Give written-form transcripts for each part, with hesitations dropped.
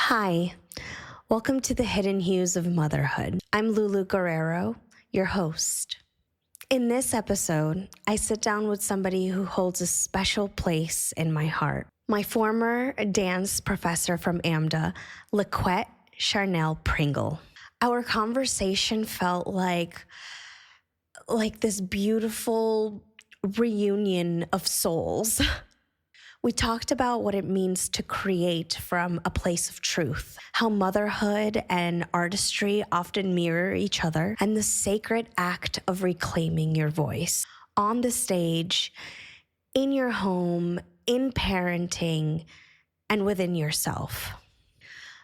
Hi, welcome to the Hidden Hues of Motherhood. I'm Lulu Guerrero, your host. In this episode, I sit down with somebody who holds a special place in my heart. My former dance professor from AMDA, LaQuet's Charnel Pringle. Our conversation felt like this beautiful reunion of souls. We talked about what it means to create from a place of truth, how motherhood and artistry often mirror each other, and the sacred act of reclaiming your voice on the stage, in your home, in parenting, and within yourself.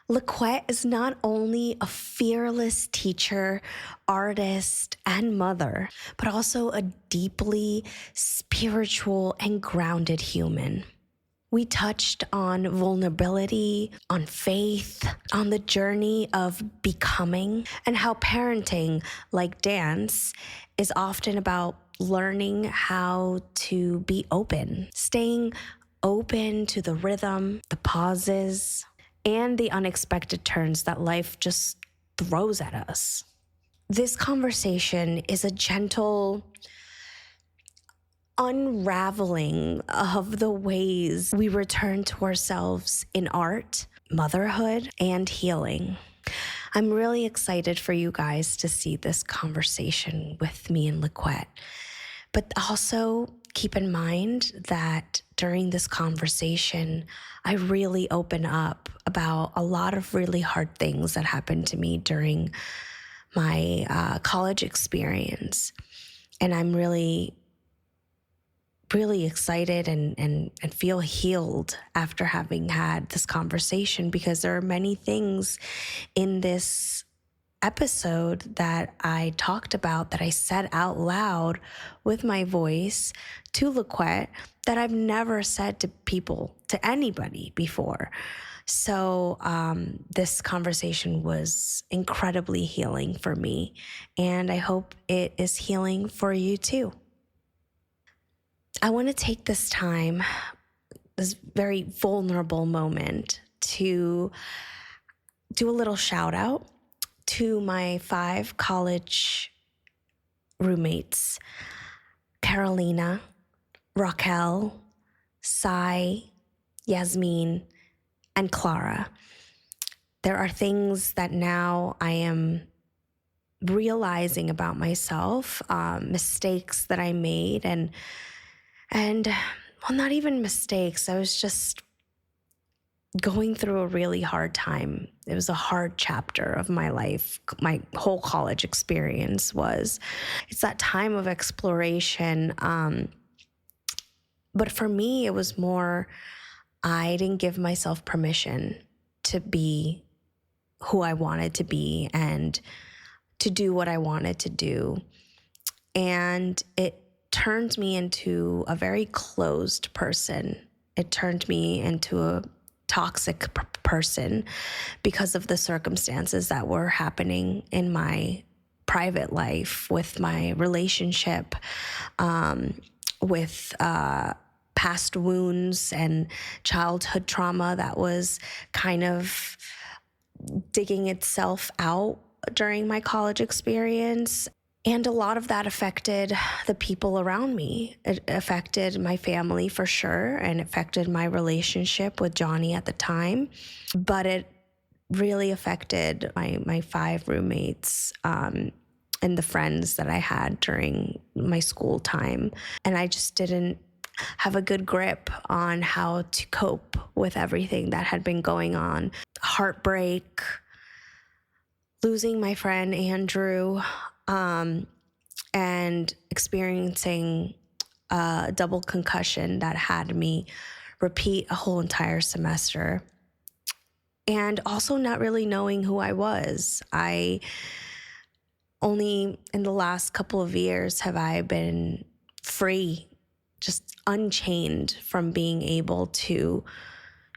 LaQuet's is not only a fearless teacher, artist, and mother, but also a deeply spiritual and grounded human. We touched on vulnerability, on faith, on the journey of becoming, and how parenting, like dance, is often about learning how to be open, staying open to the rhythm, the pauses, and the unexpected turns that life just throws at us. This conversation is a gentle unraveling of the ways we return to ourselves in art, motherhood, and healing. I'm really excited for you guys to see this conversation with me and LaQuet's. But also keep in mind that during this conversation, I really open up about a lot of really hard things that happened to me during my college experience. And I'm really excited and feel healed after having had this conversation, because there are many things in this episode that I talked about, that I said out loud with my voice to LaQuet's, that I've never said to people, to anybody before. So this conversation was incredibly healing for me, and I hope it is healing for you too. I want to take this time, this very vulnerable moment, to do a little shout out to my 5 college roommates: Carolina, Raquel, Sai, Yasmin, and Clara. There are things that now I am realizing about myself, mistakes that I made, and well, not even mistakes. I was just going through a really hard time. It was a hard chapter of my life. My whole college experience was. It's that time of exploration. But for me, it was more, I didn't give myself permission to be who I wanted to be and to do what I wanted to do. And it turned me into a very closed person. It turned me into a toxic person because of the circumstances that were happening in my private life, with my relationship, with past wounds and childhood trauma that was kind of digging itself out during my college experience. And a lot of that affected the people around me. It affected my family for sure, and affected my relationship with Johnny at the time. But it really affected my 5 roommates and the friends that I had during my school time. And I just didn't have a good grip on how to cope with everything that had been going on. Heartbreak, losing my friend Andrew, and experiencing a double concussion that had me repeat a whole entire semester. And also not really knowing who I was. I only in the last couple of years have I been free, just unchained from being able to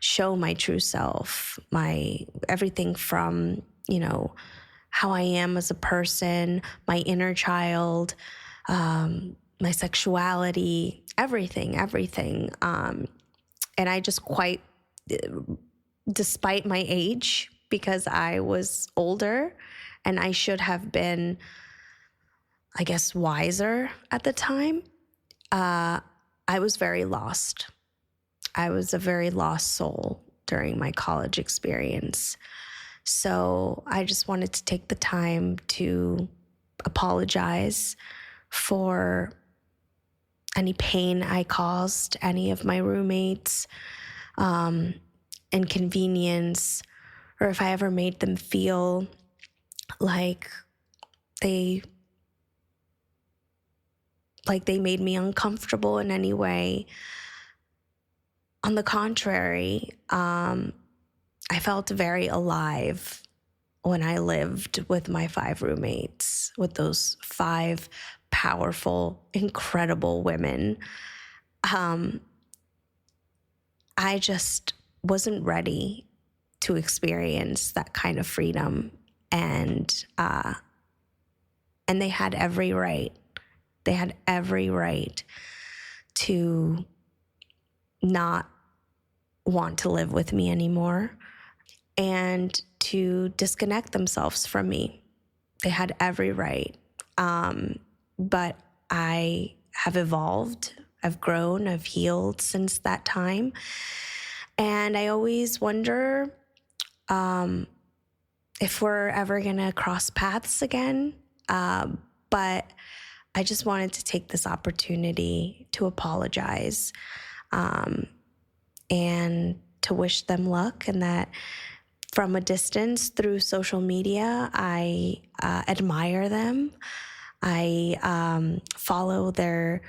show my true self, my everything from, how I am as a person, my inner child, my sexuality, everything. And I just quite despite my age, because I was older and I should have been, I guess, wiser at the time. I was very lost. I was a very lost soul during my college experience. So I just wanted to take the time to apologize for any pain I caused any of my roommates, inconvenience, or if I ever made them feel like they made me uncomfortable in any way. On the contrary, I felt very alive when I lived with my 5 roommates, with those 5 powerful, incredible women. I just wasn't ready to experience that kind of freedom, and they had every right. They had every right to not want to live with me anymore and to disconnect themselves from me. They had every right. But I have evolved, I've grown, I've healed since that time. And I always wonder if we're ever going to cross paths again. But I just wanted to take this opportunity to apologize and to wish them luck, and that from a distance through social media, I admire them. I follow their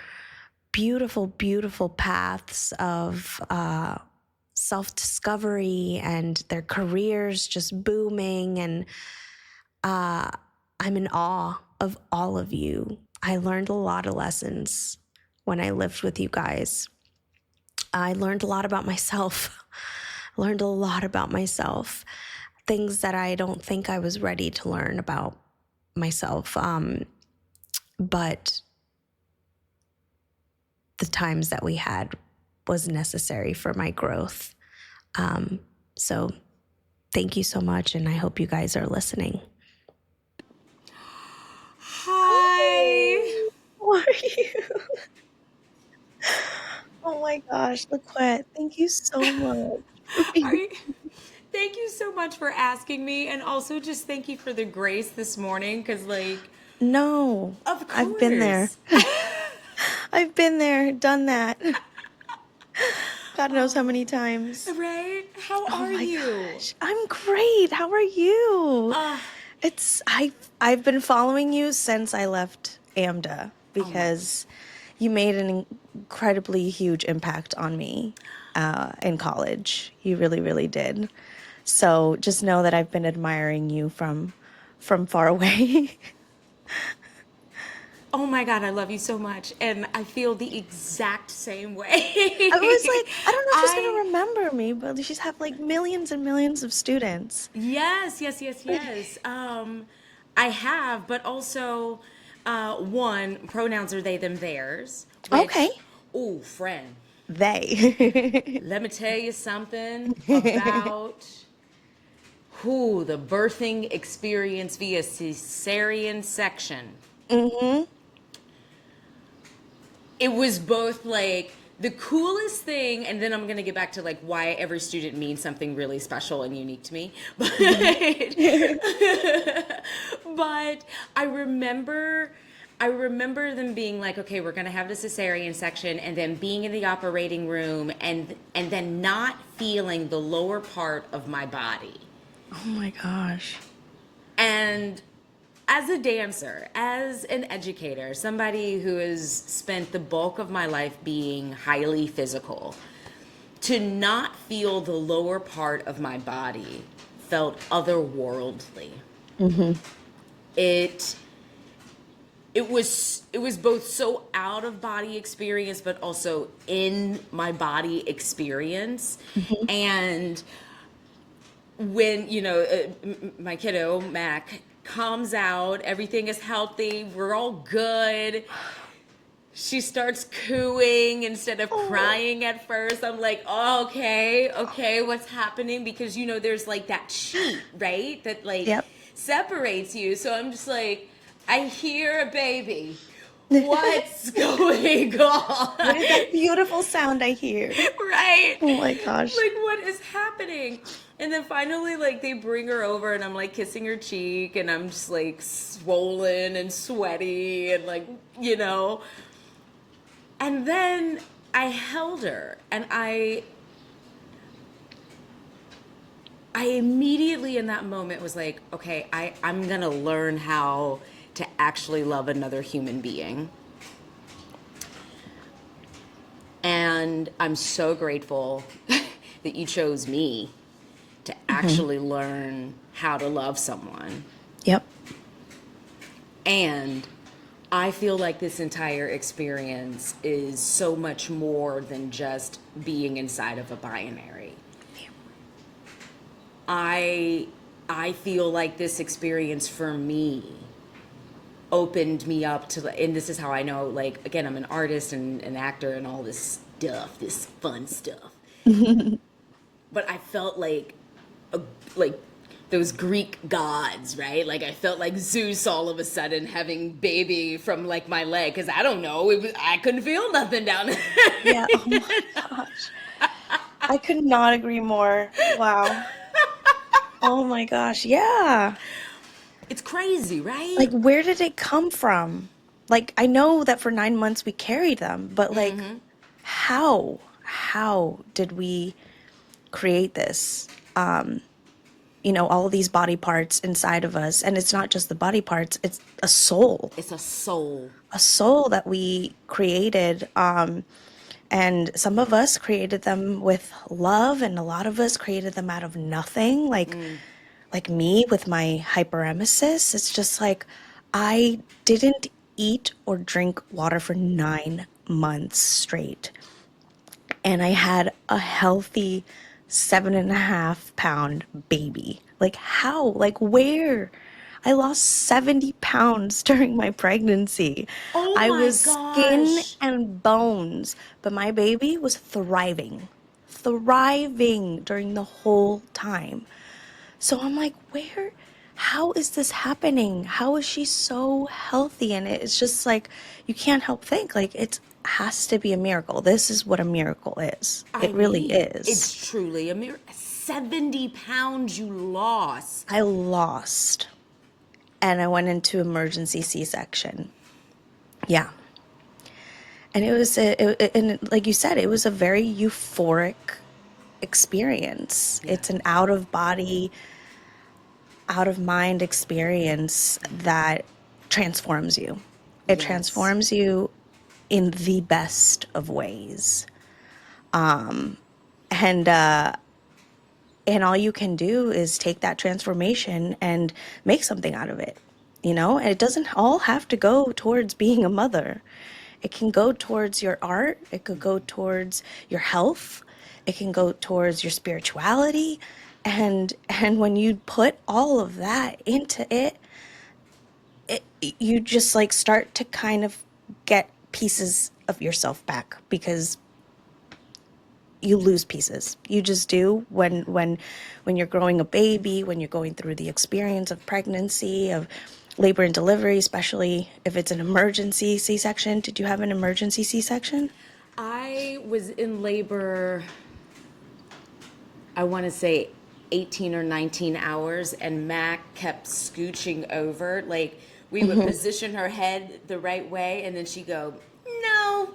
beautiful, beautiful paths of self-discovery and their careers just booming. And I'm in awe of all of you. I learned a lot of lessons when I lived with you guys. I learned a lot about myself. Learned a lot about myself. Things that I don't think I was ready to learn about myself. But the times that we had was necessary for my growth. So thank you so much, and I hope you guys are listening. Hi. How are you? Oh my gosh, LaQuet's, thank you so much for being. Thank you so much for asking me, and also just thank you for the grace this morning, because No, of I've been there. course. I've been there, done that. God knows how many times. Right? How Oh are my you? gosh, I'm great. How are you? Uh, I've been following you since I left AMDA oh my. because you made an incredibly huge impact on me in college. You really, really did. So just know that I've been admiring you from far away. Oh my God, I love you so much. And I feel the exact same way. I was like, I don't know if she's I, gonna remember me, but she's have like millions and millions of students. yes, yes, yes, yes. I have, but also, one, pronouns are they, them, theirs, Okay. which, oh, friend, They. let me tell you something about who the birthing experience via cesarean section. Mm-hmm. It was both like the coolest thing, and then I'm gonna get back to like why every student means something really special and unique to me. But Mm-hmm. but I remember them being like, okay, we're gonna have the cesarean section, and then being in the operating room, and then not feeling the lower part of my body. Oh my gosh. And as a dancer, as an educator, somebody who has spent the bulk of my life being highly physical, to not feel the lower part of my body felt otherworldly. Mm-hmm. It it was both so out of body experience, but also in my body experience. Mm-hmm. And when my kiddo Mac comes out, everything is healthy, we're all good. she starts cooing instead of crying at first. I'm like, oh, okay, what's happening? Because, there's like that sheet, right? That like Yep. separates you. So I'm just like, I hear a baby. What's going on? What is that beautiful sound I hear? Right? Oh my gosh. Like, what is happening? And then finally, like, they bring her over and I'm like kissing her cheek and I'm just like swollen and sweaty and like, And then I held her and I immediately in that moment was like, okay, I'm going to learn how to actually love another human being. And I'm so grateful that you chose me to actually learn how to love someone. Yep. And I feel like this entire experience is so much more than just being inside of a binary. I feel like this experience for me opened me up to, and this is how I know, like, again, I'm an artist and an actor and all this stuff, this fun stuff. But I felt like those Greek gods, right? Like I felt like Zeus all of a sudden having baby from like my leg, because I don't know, I couldn't feel nothing down there. Yeah. Oh my gosh. I could not agree more. Wow. Oh my gosh. Yeah. It's crazy, right? Like, where did it come from? Like, I know that for 9 months we carried them, but like, how did we create this? All of these body parts inside of us. And it's not just the body parts, it's It's a soul that we created. And some of us created them with love, and a lot of us created them out of nothing. Like me with my hyperemesis, it's just like I didn't eat or drink water for 9 months straight. And I had a healthy 7.5 pound baby. Like, how? Like, where? I lost 70 pounds during my pregnancy. Oh I my was skin gosh. and bones, but my baby was thriving during the whole time. So I'm like, how is this happening? How is she so healthy? And it's just like, you can't help think, like, it has to be a miracle. This is what a miracle is. I It really mean, is. it's truly a miracle. 70 pounds you lost. I lost and I went into emergency C-section. Yeah. And and like you said, it was a very euphoric experience. Yeah. It's an out of body, out of mind experience that transforms you. It Yes. transforms you in the best of ways. And and all you can do is take that transformation and make something out of it. And it doesn't all have to go towards being a mother. It can go towards your art, it could go towards your health, it can go towards your spirituality. And when you put all of that into it, you just like start to kind of get pieces of yourself back, because you lose pieces. You just do when you're growing a baby, when you're going through the experience of pregnancy, of labor and delivery, especially if it's an emergency C-section. Did you have an emergency C-section? I was in labor, I want to say 18 or 19 hours, and Mac kept scooching over. Like, we would position her head the right way, and then she'd go, no,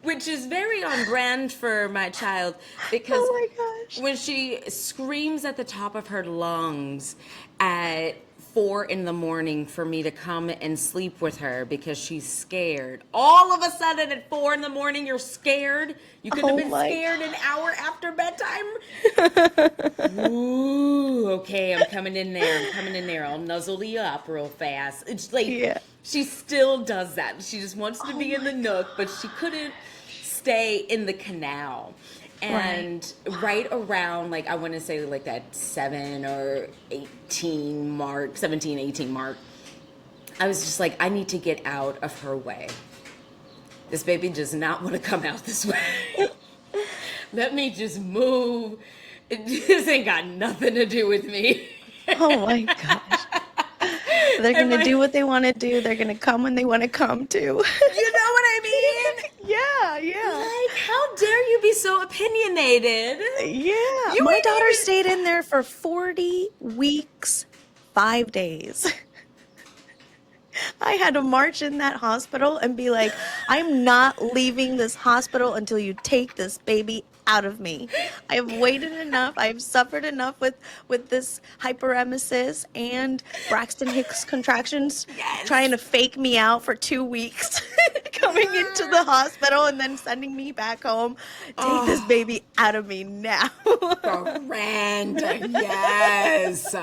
which is very on brand for my child, because Oh my gosh. when she screams at the top of her lungs at 4 in the morning for me to come and sleep with her because she's scared. All of a sudden at 4 in the morning, you're scared. You could have Oh been my scared an hour after bedtime. Ooh, okay, I'm coming in there. I'll nuzzle you up real fast. It's like, Yeah. she still does that. She just wants to Oh be in the my nook, but she couldn't stay in the canal. And right around, like, I want to say like that 17, 18 mark, I was just like, I need to get out of her way. this baby does not want to come out this way. Let me just move. This ain't got nothing to do with me. Oh my gosh. They're And gonna do what they want to do. They're gonna come when they want to come to. you know what I mean? Yeah, yeah. Like, how dare you be so opinionated? Yeah. You My ain't daughter even. stayed in there for 40 weeks, 5 days. I had to march in that hospital and be like, I'm not leaving this hospital until you take this baby out of me. I have waited enough. I have suffered enough with this hyperemesis and Braxton Hicks contractions trying Yes. to fake me out for 2 weeks, coming into the hospital and then sending me back home. Take this Oh, baby out of me now. surrender. Yes.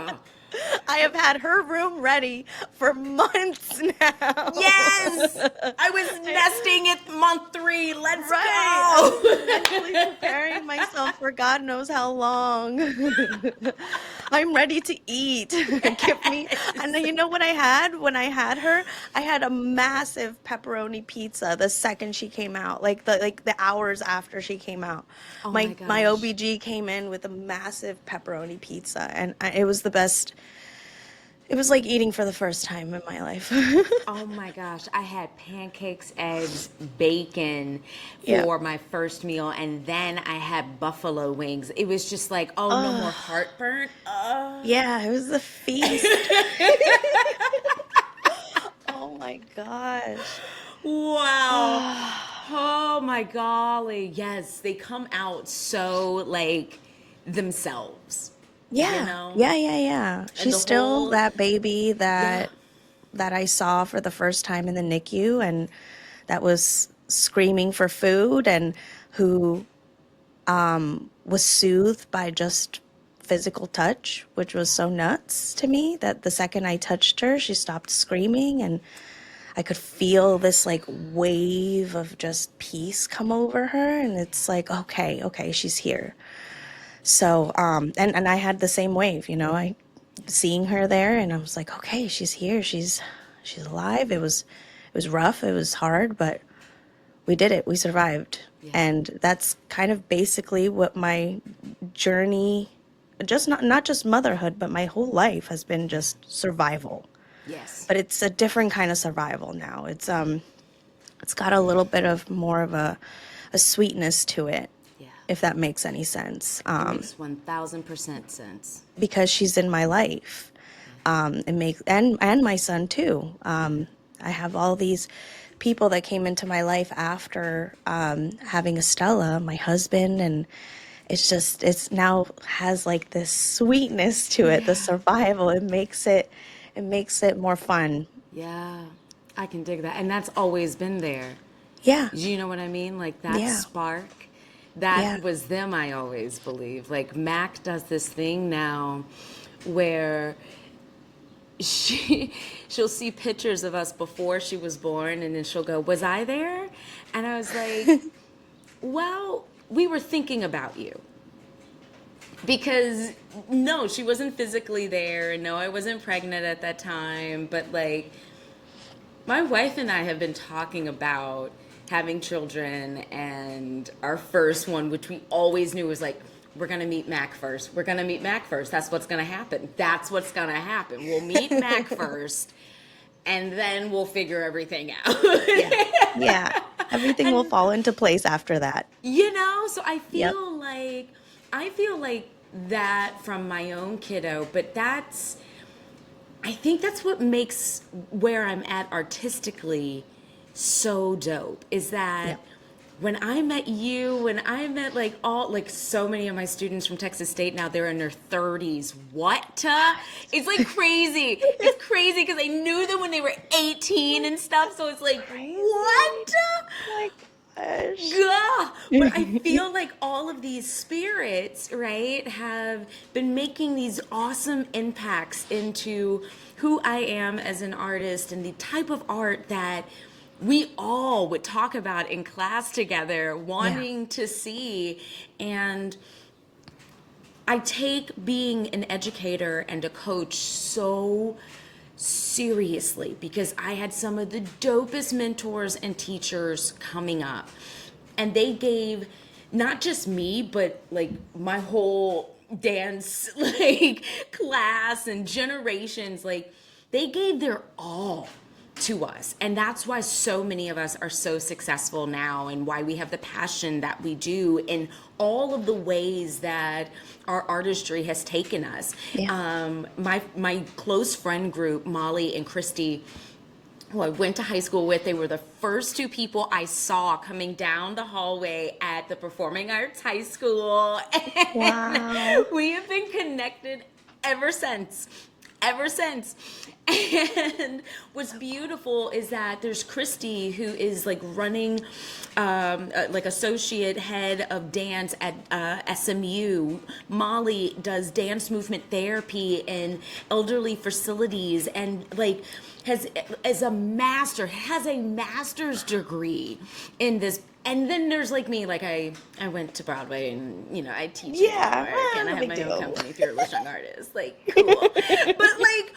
I have had her room ready for months now. Yes. I was nesting at month 3. Let's Right. I was go. mentally preparing myself for God knows how long. I'm ready to eat. Give me. And then you know what I had when I had her? I had a massive pepperoni pizza the second she came out, like the hours after she came out. Oh my My gosh. OBG came in with a massive pepperoni pizza, and it was the best. It was like eating for the first time in my life. Oh my gosh, I had pancakes, eggs, bacon Yeah. for my first meal, and then I had buffalo wings. It was just like, oh, no more Oh, heartburn. yeah, it was a feast. Oh my gosh. Wow. Ah, Oh my golly. Yes, they come out so like themselves, you yeah, know? yeah, yeah, yeah. And She's the still whole, that baby yeah. that I saw for the first time in the NICU and that was screaming for food and who was soothed by just physical touch, which was so nuts to me that the second I touched her, she stopped screaming and I could feel this like wave of just peace come over her. And it's like, okay, okay, she's here. So, and I had the same wave, I seeing her there and I was like, okay, she's here. She's alive. It was rough. It was hard, but we did it. We survived. Yeah. And that's kind of basically what my journey, just not just motherhood, but my whole life has been just survival. Yes. But it's a different kind of survival now. It's got a little bit of more of a sweetness to it, Yeah. if that makes any sense. It makes 1000% sense. Because she's in my life. It makes and my son too. I have all these people that came into my life after having Estella, my husband, and it's now has like this sweetness to it, the Yeah. survival. It makes it more fun. Yeah. I can dig that. And that's always been there. Yeah, Do you know what I mean? Like that yeah, spark, that yeah, was them, I always believe. Like Mac does this thing now where she'll see pictures of us before she was born and then she'll go, "Was I there?" And I was like, "Well, we were thinking about you." Because no, she wasn't physically there, and no, I wasn't pregnant at that time, but like my wife and I have been talking about having children, and our first one, which we always knew was like, we're going to meet Mac first. We're going to meet Mac first. That's what's going to happen. That's what's going to happen. We'll meet Mac first, and then we'll figure everything out. yeah, yeah. Everything will And fall into place after that. so Yep. I feel like that from my own kiddo, but I think that's what makes where I'm at artistically so dope is that Yep. when I met you, when I met like so many of my students from Texas State now, they're in their 30s. What? It's like crazy. It's crazy because I knew them when they were 18 and stuff. So it's like, what? My gosh. Yeah, but I feel like all of these spirits, right, have been making these awesome impacts into who I am as an artist and the type of art that we all would talk about in class together, Yeah. wanting to see. And I take being an educator and a coach so seriously, because I had some of the dopest mentors and teachers coming up, and they gave not just me, but like my whole dance like class and generations, like they gave their all to us. And that's why so many of us are so successful now, and why we have the passion that we do in all of the ways that our artistry has taken us. My close friend group, Molly and Christy, who I went to high school with, they were the first two people I saw coming down the hallway at the Performing Arts High School. And Wow. we have been connected ever since. Ever since. And what's beautiful is that there's Christy, who is like running, like associate head of dance at SMU. Molly does dance movement therapy in elderly facilities, and like has a master's degree in this. And then there's like me, like I went to Broadway, and I teach in New Yeah, York, and I no have big my own deal. company, Fearless Young Artist. Like, cool. But like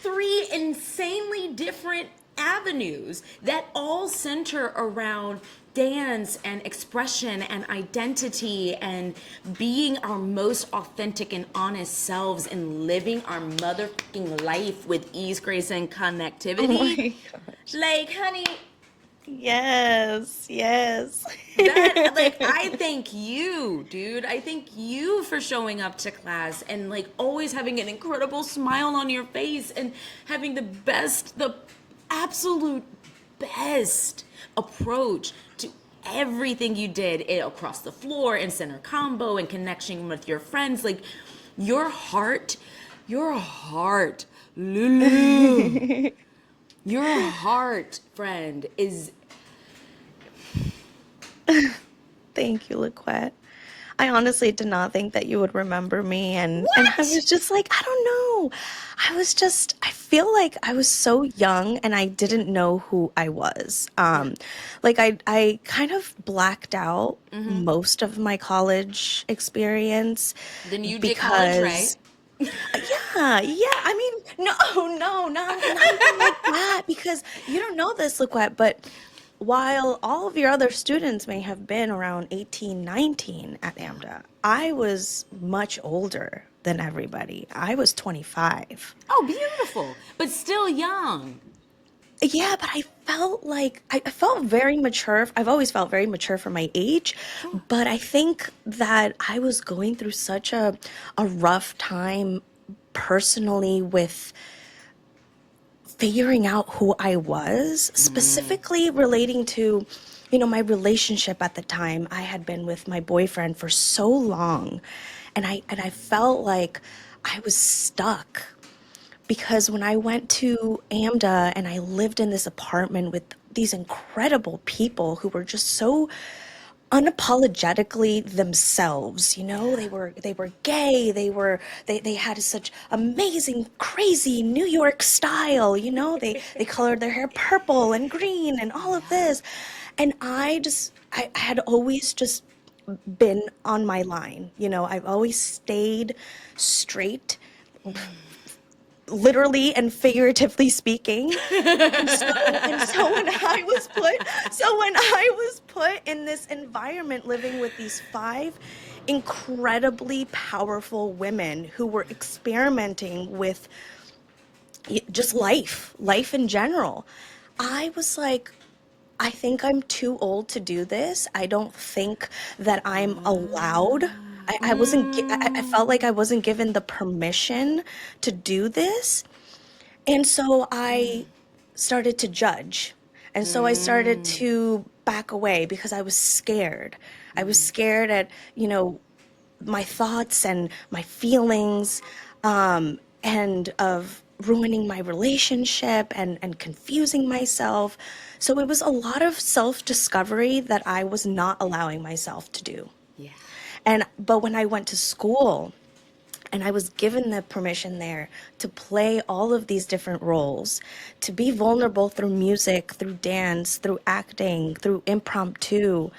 three insanely different avenues that all center around dance and expression and identity and being our most authentic and honest selves and living our motherfucking life with ease, grace, and Oh connectivity. my gosh. Like, honey, Yes, yes. that, like, I thank you, dude. I thank you for showing up to class and like always having an incredible smile on your face and having the absolute best approach to everything you did across the floor and center combo and connection with your friends. Like, your heart, Lulu, your heart, friend, is Thank you, LaQuette. I honestly did not think that you would remember me, and I what? was just like, I don't know. I feel like I was so young and I didn't know who I was. Yeah. Like I kind of blacked out most of my college experience Then you did college, right? because yeah. I mean, no, not even like that. Because you don't know this, LaQuette, but while all of your other students may have been around 18, 19 at AMDA, I was much older than everybody. I was 25. Oh, beautiful, but still young. Yeah, but I felt like I felt very mature. I've always felt very mature for my age, Sure. but I think that I was going through such a rough time personally with figuring out who I was, specifically relating to, my relationship at the time. I had been with my boyfriend for so long, and I felt like I was stuck because when I went to AMDA and I lived in this apartment with these incredible people who were just so unapologetically themselves, they were gay, they had such amazing crazy New York style, they colored their hair purple and green and all of this. And I had always just been on my line. I've always stayed straight, literally and figuratively speaking. And so when I was put in this environment living with these five incredibly powerful women who were experimenting with just life in general, I was like, I think I'm too old to do this. I don't think that I'm allowed. I wasn't, I felt like I wasn't given the permission to do this. And so I started to judge. And so I started to back away because I was scared. I was scared at, my thoughts and my feelings, and of ruining my relationship and confusing myself. So it was a lot of self-discovery that I was not allowing myself to do. Yeah. But when I went to school, and I was given the permission there to play all of these different roles, to be vulnerable through music, through dance, through acting, through impromptu.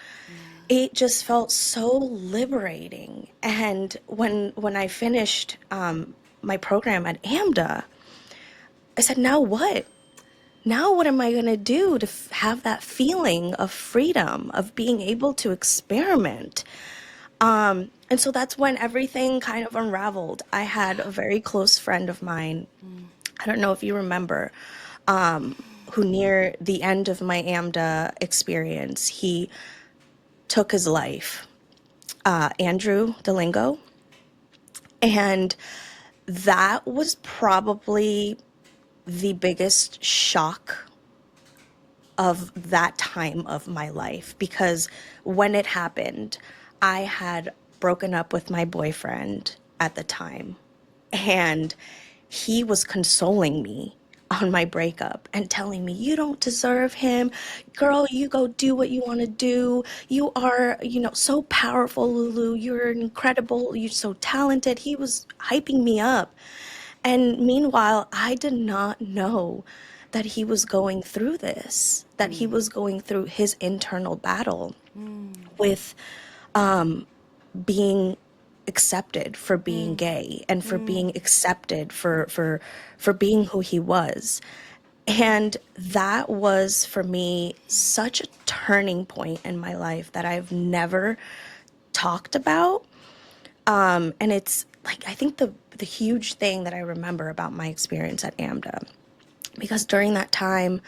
It just felt so liberating. And when I finished my program at AMDA, I said, now what? Now what am I going to do to have that feeling of freedom, of being able to experiment? And so that's when everything kind of unraveled. I had a very close friend of mine, I don't know if you remember, who near the end of my AMDA experience, he took his life, Andrew Delingo. And that was probably the biggest shock of that time of my life, because when it happened, I had broken up with my boyfriend at the time, and he was consoling me on my breakup and telling me, you don't deserve him. Girl, you go do what you want to do. You are, so powerful, Lulu. You're incredible. You're so talented. He was hyping me up. And meanwhile, I did not know that he was going through this, that he was going through his internal battle with being accepted for being gay and for being accepted for being who he was. And that was for me such a turning point in my life that I've never talked about. And it's like, I think the huge thing that I remember about my experience at AMDA, because during that time,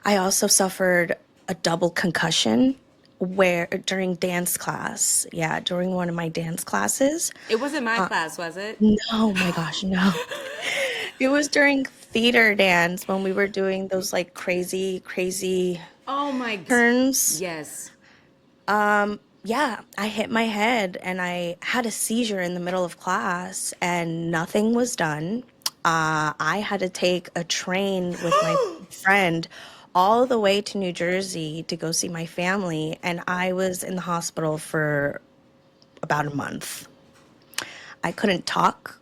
I also suffered a double concussion where during dance class, yeah, during one of my dance classes. It wasn't my class, was it? No, my gosh, no. It was during theater dance when we were doing those like crazy, crazy Oh my, turns. yes. Yeah, I hit my head and I had a seizure in the middle of class and nothing was done. I had to take a train with my friend all the way to New Jersey to go see my family, and I was in the hospital for about a month. I couldn't talk.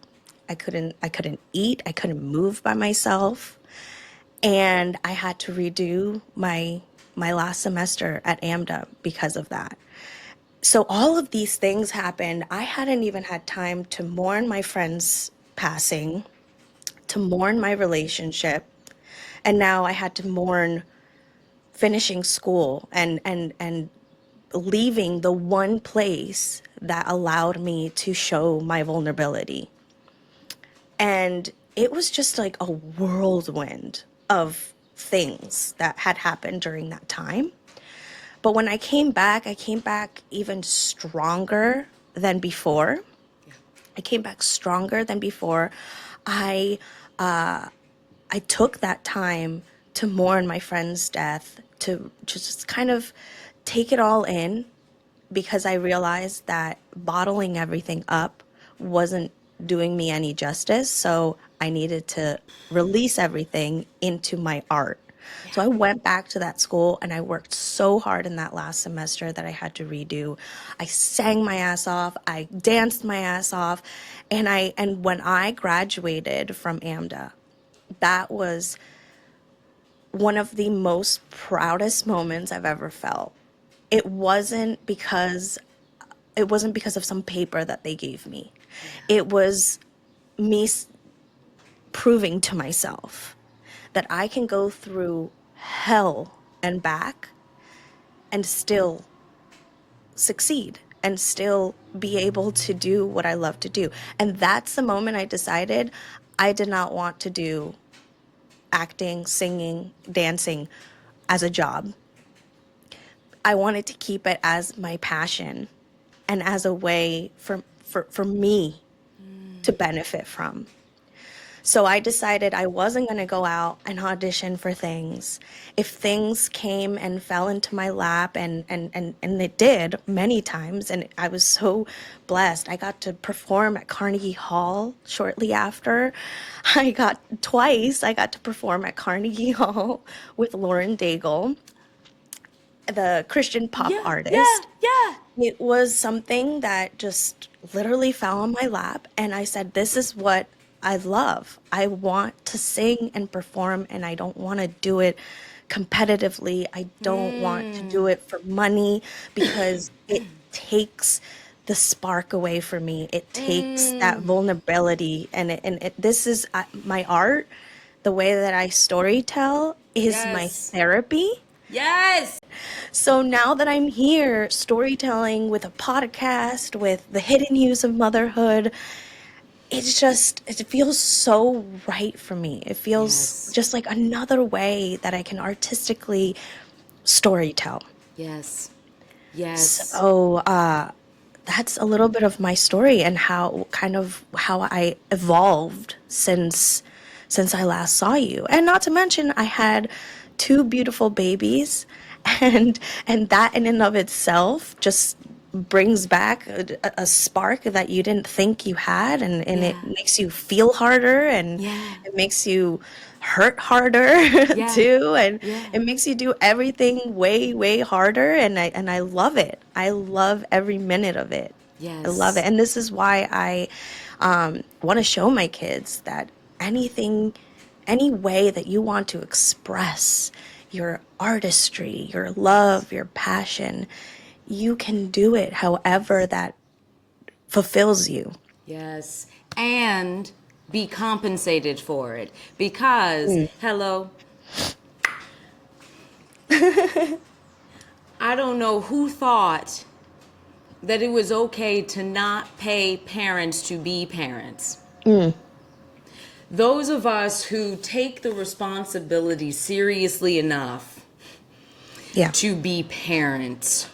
I couldn't eat. I couldn't move by myself. And I had to redo my last semester at AMDA because of that. So all of these things happened. I hadn't even had time to mourn my friend's passing, to mourn my relationship, and now I had to mourn finishing school and leaving the one place that allowed me to show my vulnerability. And it was just like a whirlwind of things that had happened during that time. But when I came back even stronger than before. I came back stronger than before. I I took that time to mourn my friend's death, to just kind of take it all in, because I realized that bottling everything up wasn't doing me any justice. So I needed to release everything into my art. So I went back to that school and I worked so hard in that last semester that I had to redo. I sang my ass off, I danced my ass off, and when I graduated from AMDA, that was one of the most proudest moments I've ever felt. It wasn't because it wasn't because of some paper that they gave me. It was me proving to myself that I can go through hell and back and still succeed and still be able to do what I love to do. And that's the moment I decided I did not want to do acting, singing, dancing as a job. I wanted to keep it as my passion and as a way for me to benefit from. So I decided I wasn't going to go out and audition for things. If things came and fell into my lap, and it did many times, and I was so blessed. I got to perform at Carnegie Hall shortly after. I got to perform at Carnegie Hall with Lauren Daigle, the Christian pop Yeah, yeah, artist. yeah. It was something that just literally fell on my lap, and I said, this is what I love. I want to sing and perform, and I don't want to do it competitively. I don't want to do it for money, because it takes the spark away from me. It takes that vulnerability, and this is my art. the way that I story tell is my Yes. therapy. Yes. So now that I'm here storytelling with a podcast, with the hidden hues of motherhood, it feels so right for me. It feels Yes. just like another way that I can artistically storytell. Yes. Yes. So that's a little bit of my story and how I evolved since I last saw you. And not to mention I had two beautiful babies and that in and of itself just brings back a spark that you didn't think you had, and it Yeah. makes you feel harder, and Yeah. it makes you hurt harder Yeah. too, and Yeah. it makes you do everything way harder, and I love it. I love every minute of it. I love it. Yes. And this is why I want to show my kids that anything, any way that you want to express your artistry, your love, your passion, you can do it however that fulfills you. Yes. And be compensated for it. Because, hello, I don't know who thought that it was okay to not pay parents to be parents. Those of us who take the responsibility seriously enough Yeah. to be parents.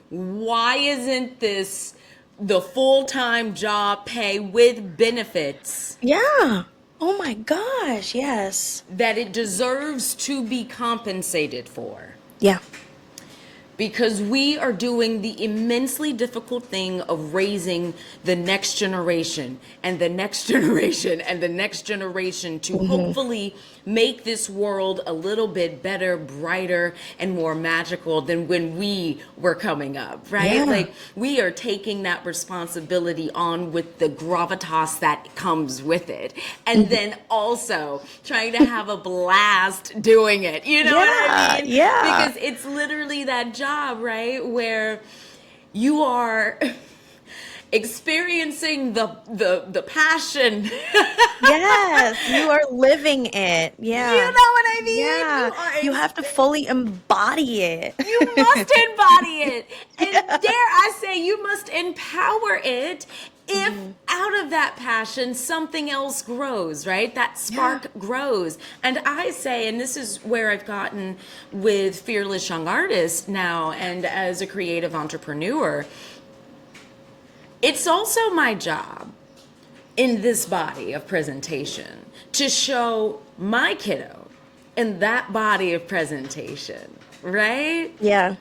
Why isn't this the full-time job pay with benefits Yeah. Oh my gosh. Yes. that it deserves to be compensated for? Yeah. Because we are doing the immensely difficult thing of raising the next generation and the next generation and the next generation to hopefully make this world a little bit better, brighter, and more magical than when we were coming up, right? Yeah. Like, we are taking that responsibility on with the gravitas that comes with it. And then also trying to have a blast doing it. You know what I mean? Yeah. Because it's literally that job, right? Where you are experiencing the passion. Yes, you are living it. You Yeah. know what I mean? Yeah. You have to fully embody it. You must embody it. And dare I say, you must empower it if out of that passion something else grows, right? That spark grows. And I say, and this is where I've gotten with Fearless Young Artists now and as a creative entrepreneur, it's also my job in this body of presentation to show my kiddo in that body of presentation, right? Yeah.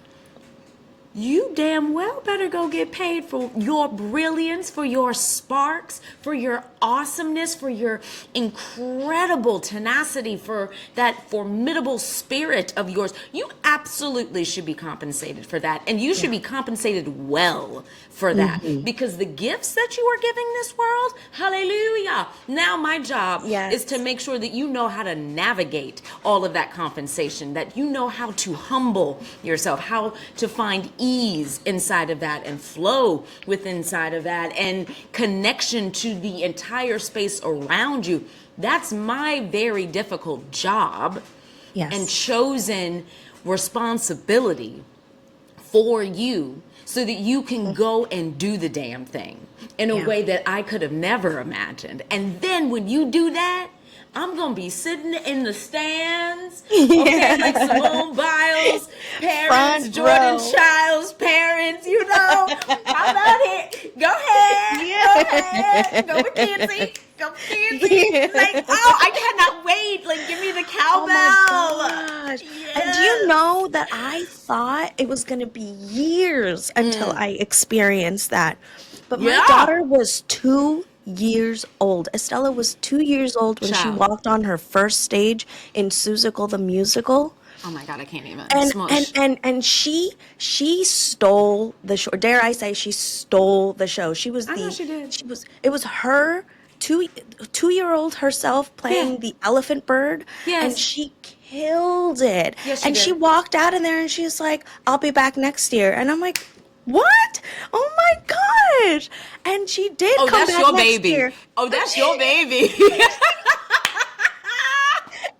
You damn well better go get paid for your brilliance, for your sparks, for your awesomeness, for your incredible tenacity, for that formidable spirit of yours. You absolutely should be compensated for that. And you should be compensated well for that. Because the gifts that you are giving this world, hallelujah. Now my job Yes. is to make sure that you know how to navigate all of that compensation, that you know how to humble yourself, how to find ease inside of that and flow with inside of that and connection to the entire space around you. That's my very difficult job Yes. and chosen responsibility for you so that you can go and do the damn thing in a Yeah. way that I could have never imagined. And then when you do that, I'm gonna be sitting in the stands, okay, like Simone Biles' parents, Front Jordan row. Childs' parents, you know. I'm out here. Go ahead. Go Mackenzie. Go Mackenzie. Like, oh, I cannot wait. Like, give me the Oh cowbell. my gosh. And do you know that I thought it was going to be years until I experienced that? But my Yeah. daughter was 2 years old. Estella was 2 years old when she Child. walked on her first stage in Seussical the Musical. Oh my God, I can't even. And Smush. and she stole the show. Dare I say she stole the show. She was I know the she did. she was it was her two-year old herself playing Yeah. the elephant bird, and Yes. she killed it. Yes, she And she did. walked out in there and she was like, "I'll be back next year." And I'm like, What? Oh my gosh. And she did Oh, come that's back your next baby. year. Oh, that's your baby.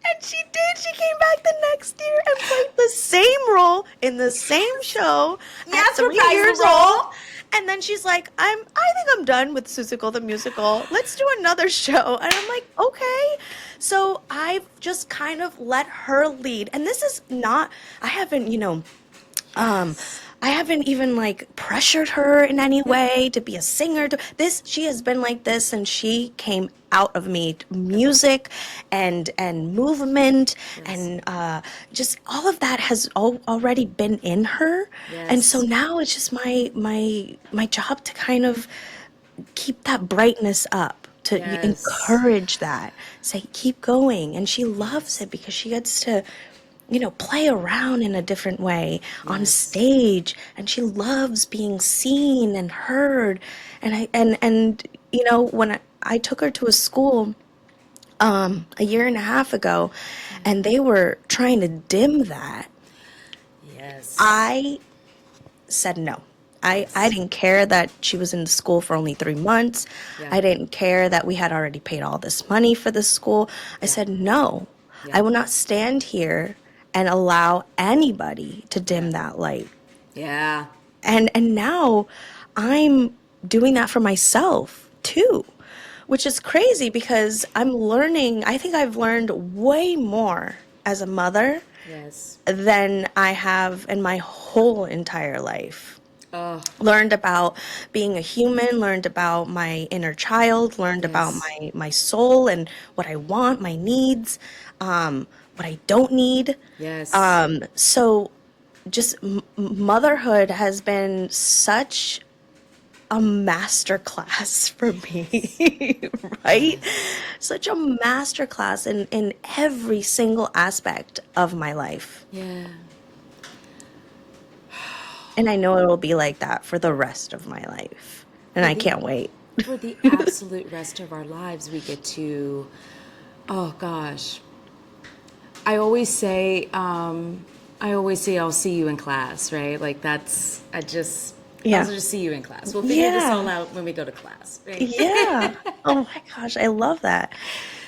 And she did. She came back the next year and played the same role in the same show at Yes, 3 years reprise the old. role. And then she's like, I think I'm done with Seussical the musical. Let's do another show. And I'm like, okay. So I've just kind of let her lead. And this is not, I haven't, um, Yes. I haven't even like pressured her in any way to be a singer. She has been like this, and she came out of me. Music and movement Yes. and just all of that has already been in her, and so Yes. now it's just my job to kind of keep that brightness up, to Yes. encourage that, say keep going. And she loves Yes. it because she gets to play around in a different way on Yes. stage, and she loves being seen and heard. And when I took her to a school a year and a half ago, and they were trying to dim that, Yes. I said no. I Yes. didn't care that she was in the school for only 3 months. Yeah. I didn't care that we had already paid all this money for the school. I Yeah. said, no, Yeah. I will not stand here and allow anybody to dim Yeah. that light. Yeah. And now I'm doing that for myself too, which is crazy because I'm learning. I think I've learned way more as a mother Yes. than I have in my whole entire life. Oh, Learned about being a human, learned about my inner child, learned about yes. my soul and what I want, my needs, what I don't need. Yes. So just motherhood has been such a master class for me, right? Yes. Such a master class in every single aspect of my life. Yeah. And I know it'll be like that for the rest of my life. And For I the can't wait. for the absolute rest of our lives, we get to, oh gosh. I always say, I'll see you in class, right? Like I'll Yeah. just see you in class. We'll figure this all Yeah. out when we go to class, right? Yeah. Oh my gosh, I love that.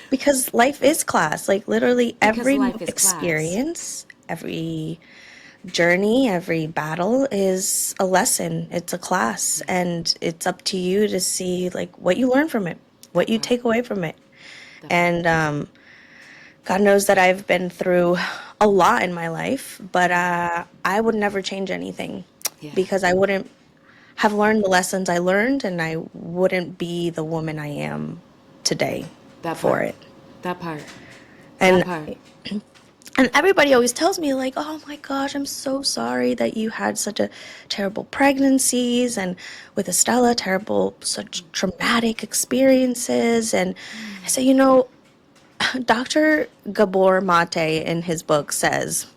Because life is class. Like literally Because every life is class. experience, every journey, every battle is a lesson. It's a class, and it's up to you to see like what you learn from it, what That you part. take away from it. That part. And God knows that I've been through a lot in my life, but I would never change anything Yeah. because I wouldn't have learned the lessons I learned, and I wouldn't be the woman I am today That for part. it. That part. That And part. and everybody always tells me like, "Oh my gosh, I'm so sorry that you had such a terrible pregnancies, and with Estella, terrible such traumatic experiences." And I say, Dr. Gabor Mate in his book says,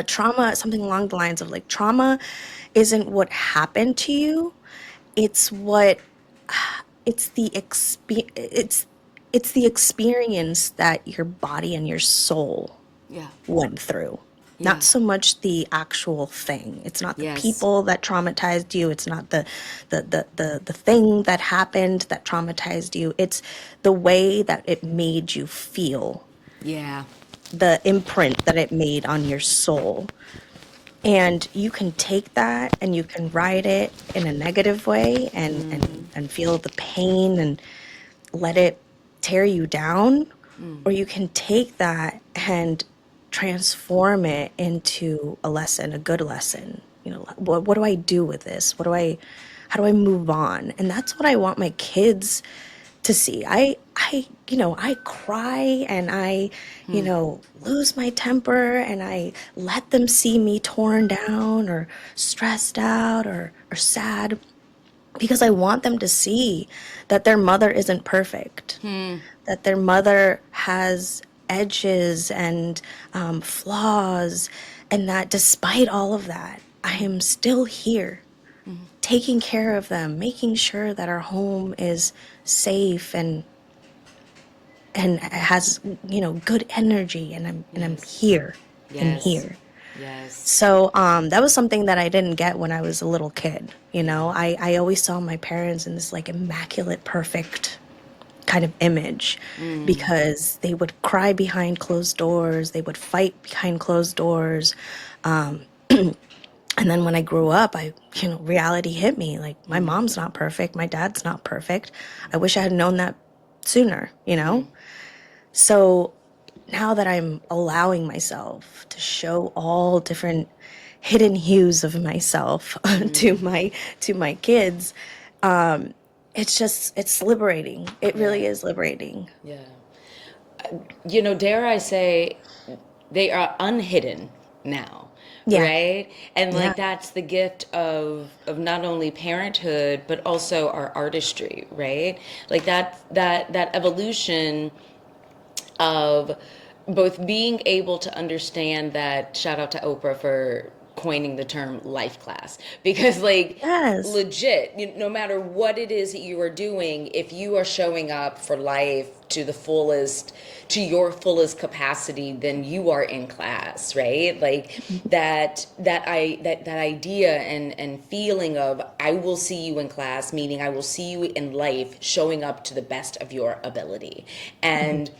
trauma, something along the lines of like, trauma isn't what happened to you, it's what it's the it's the experience that your body and your soul Yeah. went through. Not Yeah. so much the actual thing. It's not the Yes. people that traumatized you. It's not the thing that happened that traumatized you. It's the way that it made you feel, Yeah. the imprint that it made on your soul. And you can take that and you can ride it in a negative way and feel the pain and let it tear you down, or you can take that and transform it into a lesson, a good lesson. What do I do with this? How do I move on? And that's what I want my kids to see. I cry and lose my temper, and I let them see me torn down or stressed out or sad, because I want them to see that their mother isn't perfect, that their mother has edges and flaws, and that despite all of that, I am still here taking care of them, making sure that our home is safe and has good energy, and I'm Yes. here and Yes. here. Yes. So that was something that I didn't get when I was a little kid. You know, I always saw my parents in this like immaculate, perfect kind of image because they would cry behind closed doors, they would fight behind closed doors. And then when I grew up, reality hit me. Like, my mom's not perfect, my dad's not perfect. I wish I had known that sooner, you know? So now that I'm allowing myself to show all different hidden hues of myself to my kids, it's liberating. It Yeah. really is liberating. Yeah. Dare I say, they are unhidden now, Yeah. right? And Yeah. like that's the gift of not only parenthood but also our artistry, right? Like that evolution of both being able to understand that. Shout out to Oprah for coining the term life class, because like Yes. legit, no matter what it is that you are doing, if you are showing up for life to the fullest, to your fullest capacity, then you are in class, right? Like that idea and feeling of I will see you in class, meaning I will see you in life showing up to the best of your ability. And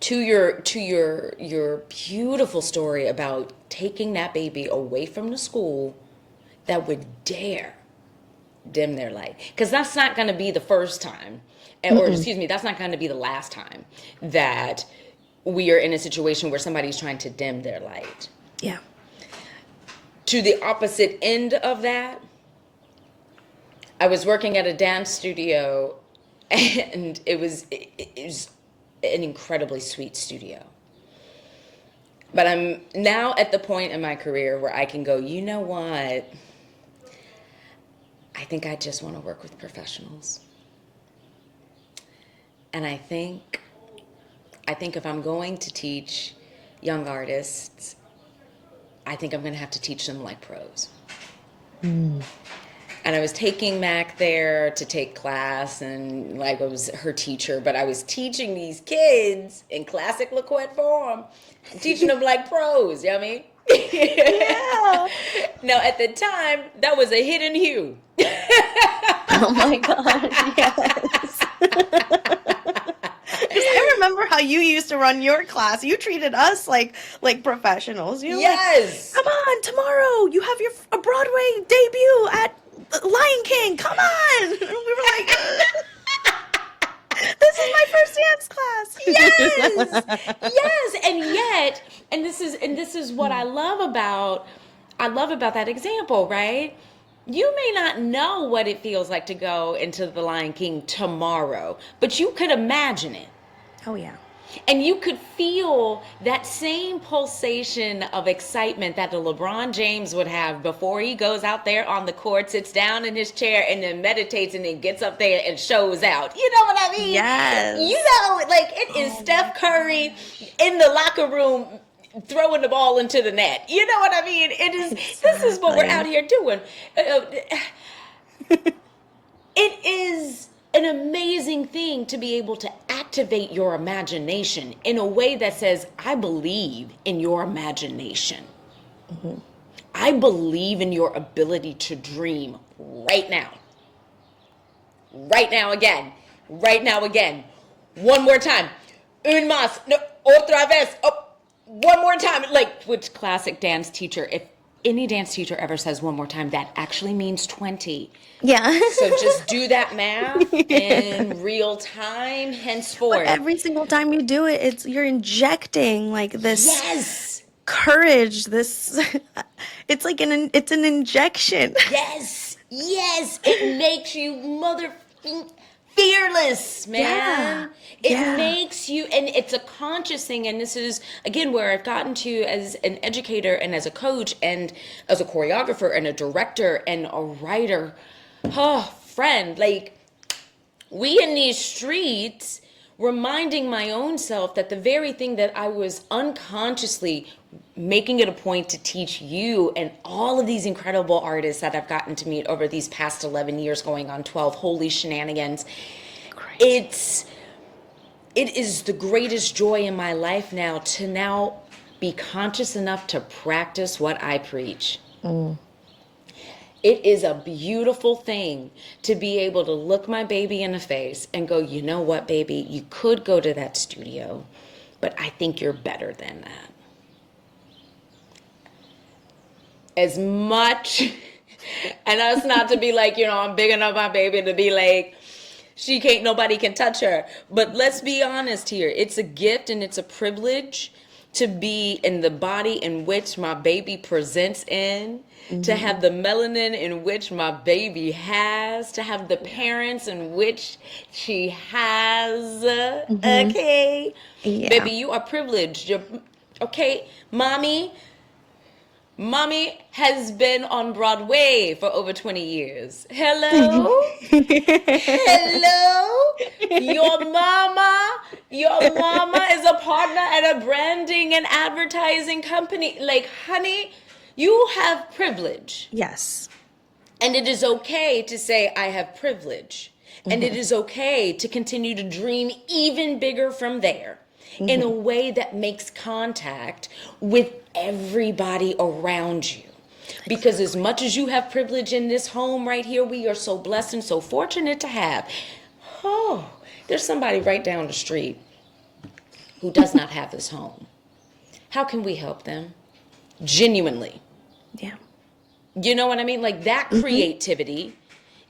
to your beautiful story about taking that baby away from the school that would dare dim their light, because that's not going to be the first time, or excuse me, that's not going to be the last time that we are in a situation where somebody's trying to dim their light. Yeah. To the opposite end of that, I was working at a dance studio, and it was an incredibly sweet studio. But I'm now at the point in my career where I can go, you know what? I think I just want to work with professionals. And I think if I'm going to teach young artists, I think I'm going to have to teach them like pros. And I was taking Mac there to take class, and like I was her teacher, but I was teaching these kids in classic LaQuet's form, teaching them like pros, you know what I mean? Yeah. Now, at the time, that was a hidden hue. Oh my gosh, yes. Because I remember how you used to run your class. You treated us like professionals. You're like, Yes. come on, tomorrow you have a Broadway debut at Lion King. Come on. And we were like, this is my first dance Yes. class. Yes. And this is what I love about that example, right? You may not know what it feels like to go into the Lion King tomorrow, but you could imagine it. Oh yeah. And you could feel that same pulsation of excitement that the LeBron James would have before he goes out there on the court, sits down in his chair, and then meditates, and then gets up there and shows out. You know what I mean? Yes. Like it is Steph Curry in the locker room throwing the ball into the net. You know what I mean? It is. This is what we're out here doing. It is an amazing thing to be able to activate your imagination in a way that says, I believe in your imagination. I believe in your ability to dream right now. Right now again. Right now again. One more time. Un más. No, otra vez. Oh, one more time. Like, which classic dance teacher, if any dance teacher ever says one more time, that actually means 20. Yeah. So just do that math in real time henceforth. But every single time you do it, you're injecting like this Yes. courage, this it's like it's an injection. Yes. Yes. It makes you motherfucking fearless, man. Yeah. It makes you, and it's a conscious thing. And this is, again, where I've gotten to as an educator and as a coach and as a choreographer and a director and a writer. Oh, friend, like we in these streets reminding my own self that the very thing that I was unconsciously making it a point to teach you and all of these incredible artists that I've gotten to meet over these past 11 years, going on 12, holy shenanigans. Great. It is the greatest joy in my life now to now be conscious enough to practice what I preach. It is a beautiful thing to be able to look my baby in the face and go, you know what, baby, you could go to that studio, but I think you're better than that. As much, and us not to be like, I'm big enough my baby to be like, nobody can touch her. But let's be honest here. It's a gift and it's a privilege to be in the body in which my baby presents in, to have the melanin in which my baby has, to have the parents in which she has. Okay. Yeah. Baby, you are privileged. Okay, mommy has been on Broadway for over 20 years. Hello? Hello? Your mama is a partner at a branding and advertising company. Like, honey, you have privilege. Yes. And it is okay to say, I have privilege. And it is okay to continue to dream even bigger from there in a way that makes contact with everybody around you. Because as much as you have privilege in this home right here, we are so blessed and so fortunate to have. Oh, there's somebody right down the street who does not have this home. How can we help them? Genuinely. Yeah. You know what I mean? Like that creativity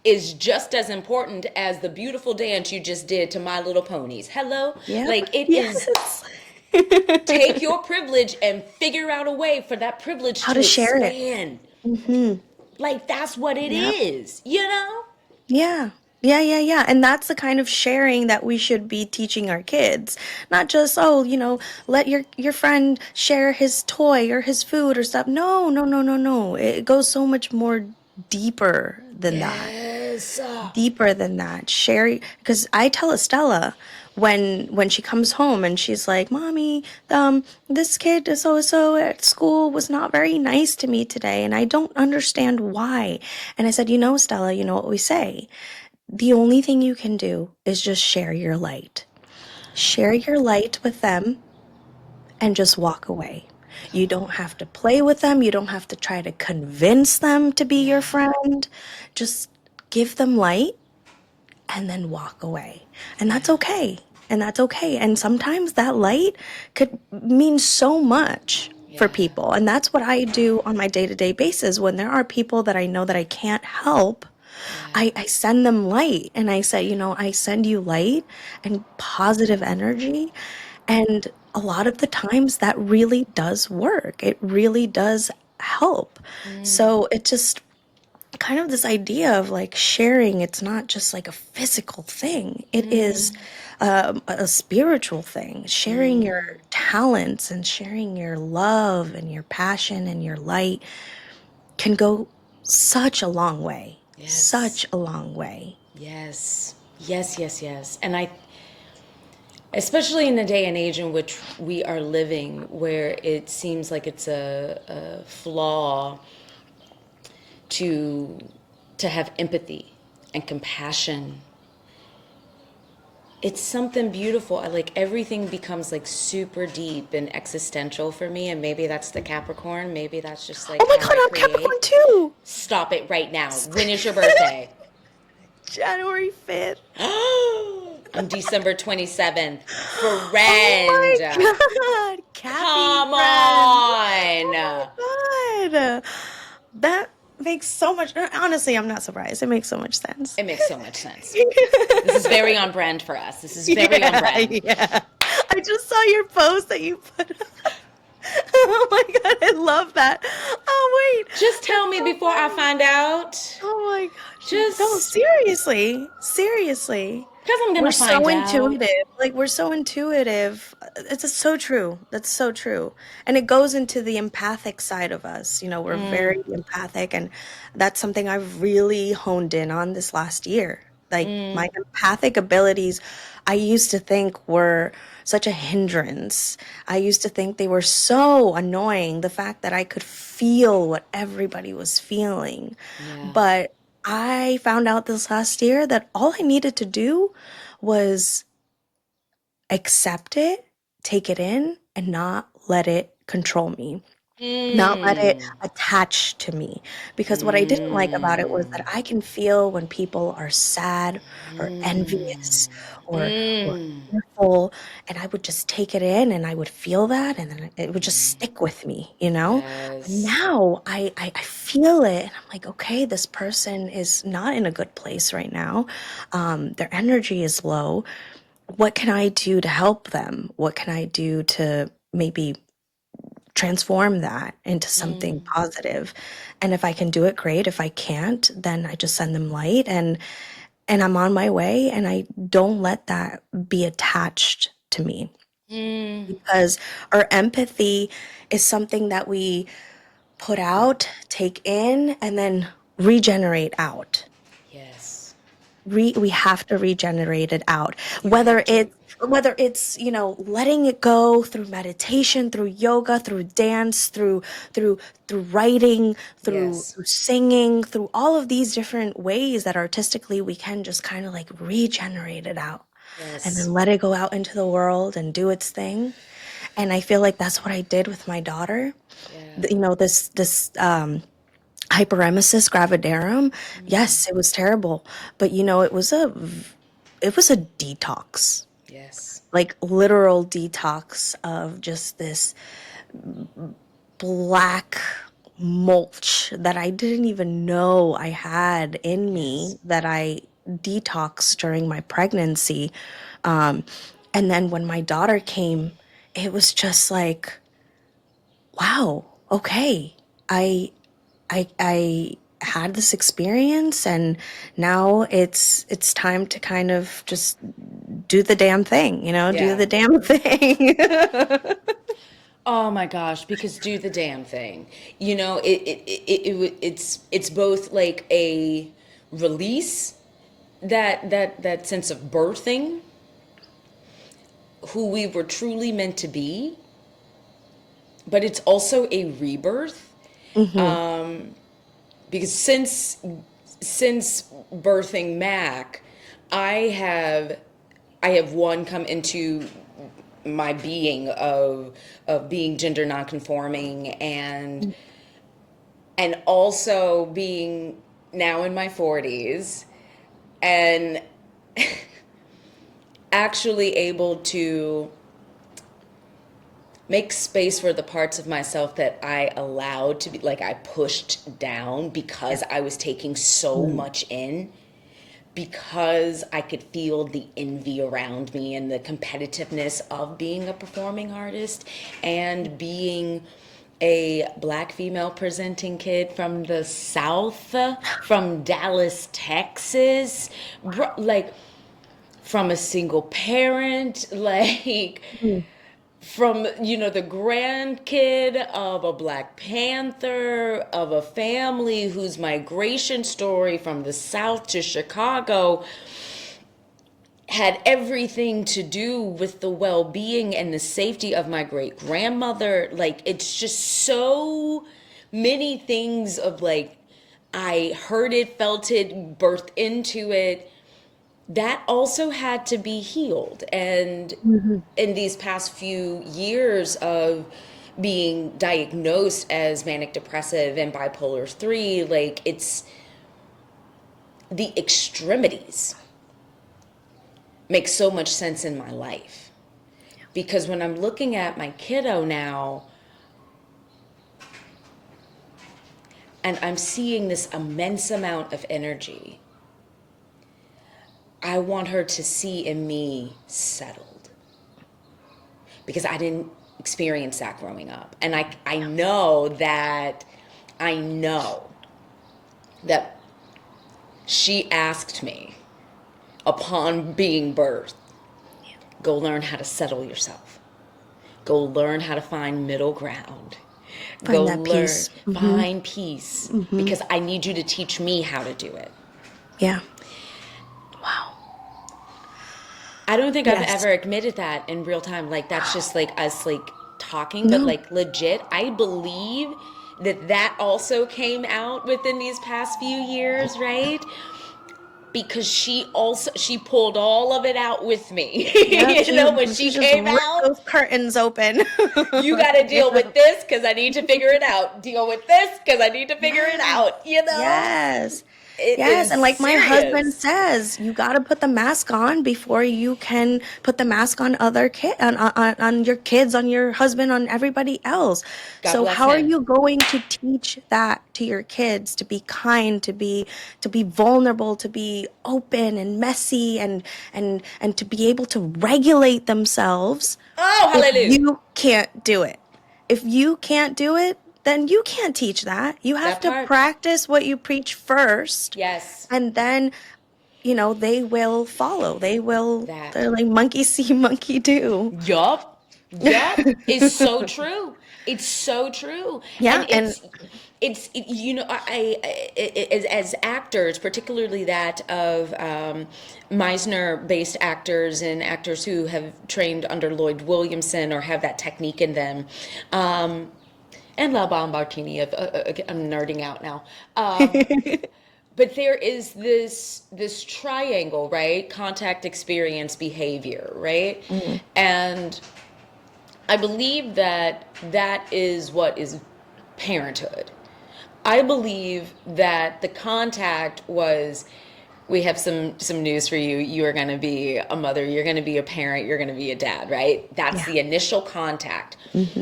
is just as important as the beautiful dance you just did to My Little Ponies. Hello? Yeah. Like it is. Take your privilege and figure out a way for that privilege How to share it. expand. Like that's what it Yep. is, you know? Yeah. Yeah. And that's the kind of sharing that we should be teaching our kids. Not just, let your friend share his toy or his food or stuff. No. It goes so much more deeper than that. Yes. Deeper than that. Share, because I tell Estella when she comes home and she's like, "Mommy, this kid so at school was not very nice to me today, and I don't understand why." And I said, Stella, you know what we say? The only thing you can do is just share your light. Share your light with them and just walk away. You don't have to play with them. You don't have to try to convince them to be your friend. Just give them light and then walk away. And that's okay. And sometimes that light could mean so much for people. And that's what I do on my day-to-day basis. When there are people that I know that I can't help, I send them light and I say, I send you light and positive energy. And a lot of the times that really does work. It really does help. So it just kind of this idea of like sharing, it's not just like a physical thing. It is a spiritual thing. Sharing your talents and sharing your love and your passion and your light can go such a long way. Yes. Such a long way. Yes. And especially in the day and age in which we are living, where it seems like it's a flaw to have empathy and compassion. It's something beautiful. Like everything becomes like super deep and existential for me, and maybe that's the Capricorn. Maybe that's just like Oh my how God, I I'm create. Capricorn too. Stop it right now. When is your birthday? January 5th. I'm December 27th. Oh Friend. my God. Come Cappy friend. on. Oh my God. That makes so much, honestly, I'm not surprised. It makes so much sense. It makes so much sense. This is very on brand for us. This is very on brand. Yeah. I just saw your post that you put up. Oh my God, I love that. Oh, wait. Just tell me before I find out. Oh my gosh. Just No, seriously. because I'm gonna We're find so out. intuitive. Like, we're so intuitive. It's just so true. That's so true. And it goes into the empathic side of us. We're very empathic, and that's something I've really honed in on this last year. Like, my empathic abilities, I used to think were such a hindrance. I used to think they were so annoying, the fact that I could feel what everybody was feeling. Yeah. But I found out this last year that all I needed to do was accept it, take it in, and not let it control me, not let it attach to me. Because what I didn't like about it was that I can feel when people are sad or envious or fearful, and I would just take it in and I would feel that, and then it would just stick with me, you know? But Yes. now I feel it and I'm like, okay, this person is not in a good place right now. Their energy is low. What can I do to help them? What can I do to maybe transform that into something positive? And if I can do it, great. If I can't, then I just send them light, and I'm on my way, and I don't let that be attached to me, because our empathy is something that we put out, take in, and then regenerate out. Yes. We have to regenerate it out, You have to. whether it's, you know, letting it go through meditation, through yoga, through dance, through through writing, Yes. through singing, through all of these different ways that artistically we can just kind of like regenerate it out and Yes. then let it go out into the world and do its thing. And I feel like that's what I did with my daughter. Yeah. You know, this hyperemesis gravidarum. Yes, it was terrible, but you know, it was a detox, Yes. like literal detox of just this black mulch that I didn't even know I had in Yes. me, that I detoxed during my pregnancy. Um, and then when my daughter came, it was just like, wow, okay, I I had this experience, and now it's time to kind of just do the damn thing, you know, do Yeah. the damn thing. Oh my gosh, because do the damn thing. You know, it's both like a release, that sense of birthing who we were truly meant to be, but it's also a rebirth, Hmm. because since birthing Mac, I have I have one come into my being of being gender nonconforming, and also being now in my 40s, and actually able to make space for the parts of myself that I allowed to be, like, I pushed down Yeah. because I was taking so Mm. much in, because I could feel the envy around me and the competitiveness of being a performing artist and being a black female presenting kid from the South, from Dallas, Texas, like from a single parent, like Mm. from, you know, the grandkid of a Black Panther, of a family whose migration story from the South to Chicago had everything to do with the well-being and the safety of my great grandmother. Like, it's just so many things of, like, I heard it, felt it, birthed into it, that also had to be healed. And Mhm. in these past few years of being diagnosed as manic depressive and bipolar 3, like, it's the extremities make so much sense in my life, because when I'm looking at my kiddo now and I'm seeing this immense amount of energy, I want her to see in me settled, because I didn't experience that growing up. And I know that, I know that she asked me upon being birthed, go learn how to settle yourself. Go learn how to find middle ground. Go Find that learn, peace. Hmm. find peace, Hmm. because I need you to teach me how to do it. Yeah. Wow. I don't think I've Yes. ever admitted that in real time. Like, that's just like us, like, talking, but No. like legit, I believe that that also came out within these past few years, right? because she pulled all of it out with me. Yep, When she she just came ripped out, those curtains open. you got to deal Yeah. with this because I need to figure it out. Deal with this because I need to figure it Yes. out. Yes. It Yes. is And like my husband serious. says, you got to put the mask on before you can put the mask on other on your kids, on your husband, on everybody else. God So bless how are him. you going to teach that to your kids, to be kind, to be vulnerable, to be open and messy, and to be able to regulate themselves Oh, if hallelujah. you can't do it? If you can't do it, then you can't teach that. You have That to part. practice what you preach first, Yes. and then, they will follow. That. They're like monkey see, monkey do. Yup. Yup. It's so true. It's so true. Yeah, And and as actors, particularly that of Meisner based actors and actors who have trained under Lloyd Williamson or have that technique in them, and La Bombartini, I'm nerding out now. But there is this triangle, right? Contact, experience, behavior, right? mm, And I believe that that is what is parenthood. I believe that the contact was, we have some news for you. You are going to be a mother, you're going to be a parent, you're going to be a dad, right? That's yeah. the initial contact. Hmm.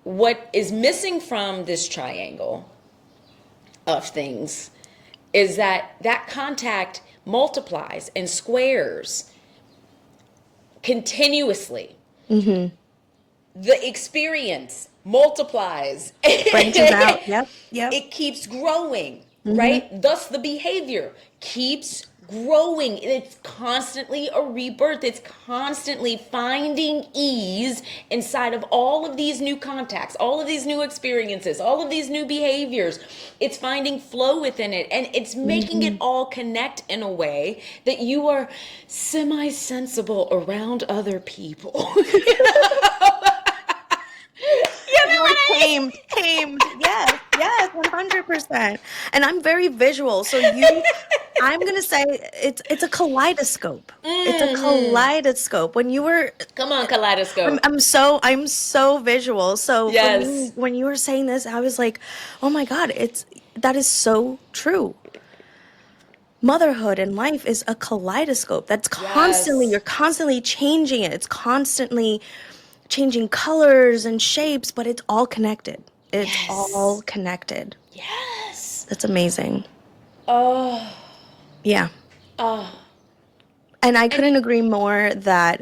What is missing from this triangle of things is that contact multiplies and squares continuously. Hmm. The experience multiplies. Branches out. Yep, yep. It keeps growing, Hmm. right? Thus, the behavior keeps growing. It's constantly a rebirth. It's constantly finding ease inside of all of these new contacts, all of these new experiences, all of these new behaviors. It's finding flow within it, and it's making it Hmm. all connect in a way that you are semi-sensible around other people. You know You're what I tamed. Yes, yes, 100%. And I'm very visual. I'm gonna say it's a kaleidoscope. It's a mean? kaleidoscope. When you were Come on, kaleidoscope. I'm so visual. So for me, Yes. when you were saying this, I was like, oh my God, that is so true. Motherhood and life is a kaleidoscope that's you're Yes. constantly changing it. It's constantly changing colors and shapes, but it's all connected. It's all Yes. connected. Yes. That's amazing. Oh. Yeah. Oh. And I And couldn't agree more that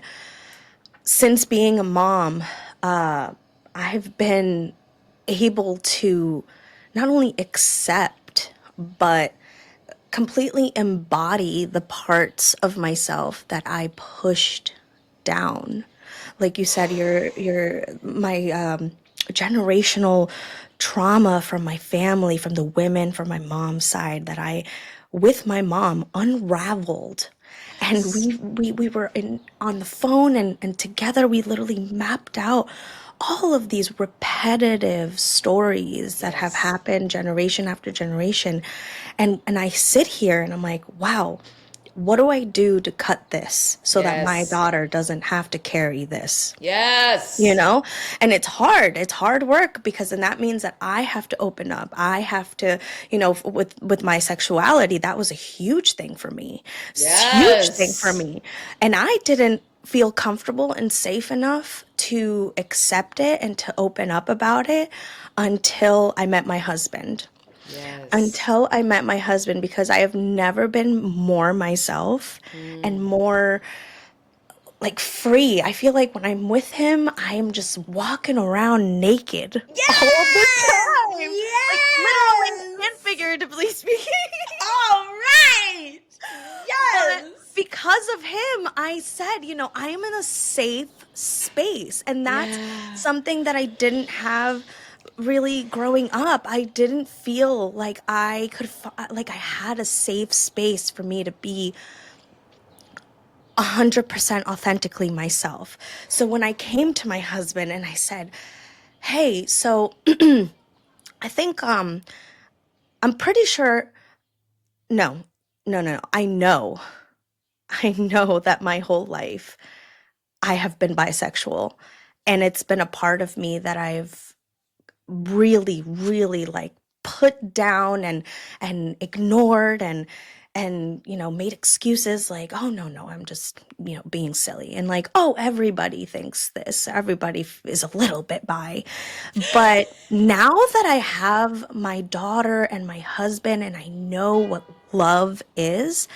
since being a mom, I've been able to not only accept, but completely embody the parts of myself that I pushed down. Like you said, your my generational trauma from my family, from the women, from my mom's side that I, with my mom, unraveled. And yes. we were on the phone, and together we literally mapped out all of these repetitive stories that have Yes. happened generation after generation. And I sit here and I'm like, wow, what do I do to cut this so that my Yes. daughter doesn't have to carry this? you Yes. know and it's hard work, because then that means that I have to open up. I have to, with my sexuality, that was a huge thing for me. Huge thing for Yes. me. And I didn't feel comfortable and safe enough to accept it and to open up about it until I met my husband. Yes. Because I have never been more myself and Mm. more like free. I feel like when I'm with him, I am just walking around naked all the Yes. time. Like literally and Yes. figuratively speaking. All right. But Yes. because of him, I said, I am in a safe space. And that's Yeah. something that I didn't have really growing up. I didn't feel like like I had a safe space for me to be 100% authentically myself. So when I came to my husband and I said, "Hey, so I think I'm pretty sure no. no. I know that my whole life I have been bisexual, and it's been a part of me that I've really, really like put down and ignored and made excuses like, oh no, I'm just being silly, and like, oh, everybody thinks this, everybody is a little bit bi. But now that I have my daughter and my husband and I know what love is,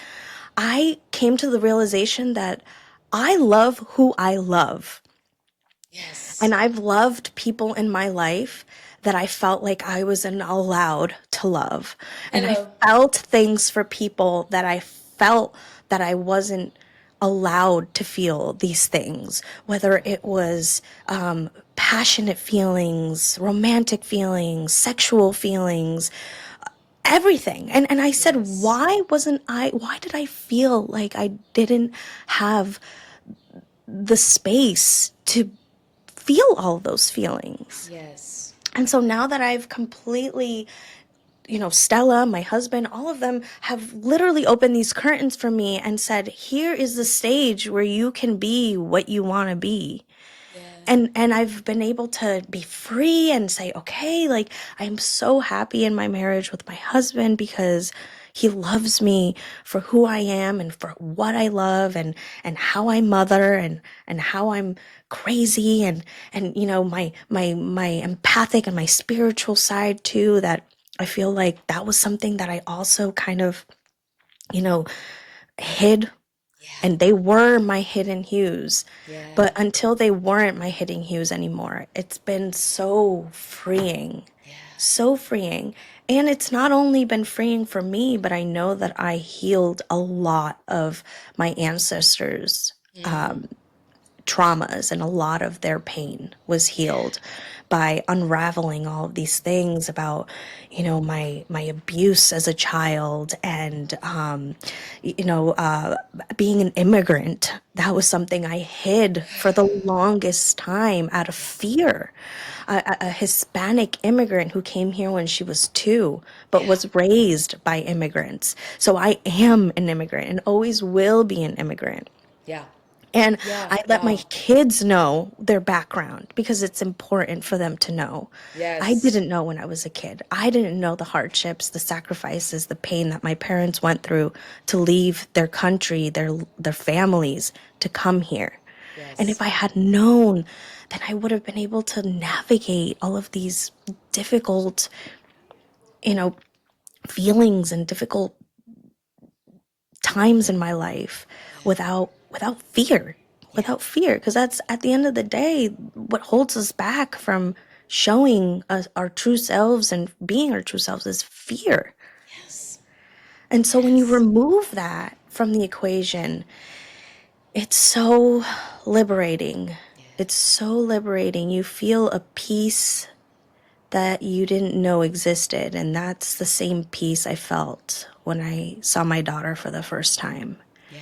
I came to the realization that I love who I love. Yes. And I've loved people in my life that I felt like I wasn't allowed to love. And I Hello. felt things for people that I felt that I wasn't allowed to feel these things, whether it was passionate feelings, romantic feelings, sexual feelings, everything. And I said, Yes. why did I feel like I didn't have the space to feel all those feelings? Yes. And so now that I've completely, Stella, my husband, all of them have literally opened these curtains for me and said, here is the stage where you can be what you want to be. Yeah. And I've been able to be free and say, okay, like I'm so happy in my marriage with my husband because he loves me for who I am and for what I love and how I mother and how I'm crazy and my empathic and my spiritual side too, that I feel like that was something that I also kind of, hid, Yeah. and they were my hidden hues. Yeah. But until they weren't my hidden hues anymore, it's been so freeing, Yeah. so freeing. And it's not only been freeing for me, but I know that I healed a lot of my ancestors' traumas, and a lot of their pain was healed by unraveling all of these things about my abuse as a child, and being an immigrant. That was something I hid for the longest time out of fear. A Hispanic immigrant who came here when she was 2 but Yeah. was raised by immigrants, so I am an immigrant and always will be an immigrant. Yeah. And Yeah. I let my Wow. kids know their background because it's important for them to know. I Yes. didn't know when I was a kid. I didn't know the hardships, the sacrifices, the pain that my parents went through to leave their country, their families, to come here. And if Yes. I had known, then I would have been able to navigate all of these difficult, you know, feelings and difficult times in my life without fear, Yeah. because that's at the end of the day what holds us back from showing us our true selves and being our true selves is fear. Yes. And so when you Yes. remove that from the equation, it's so liberating. Yeah. It's so liberating. You feel a peace that you didn't know existed, and that's the same peace I felt when I saw my daughter for the first time. Yeah.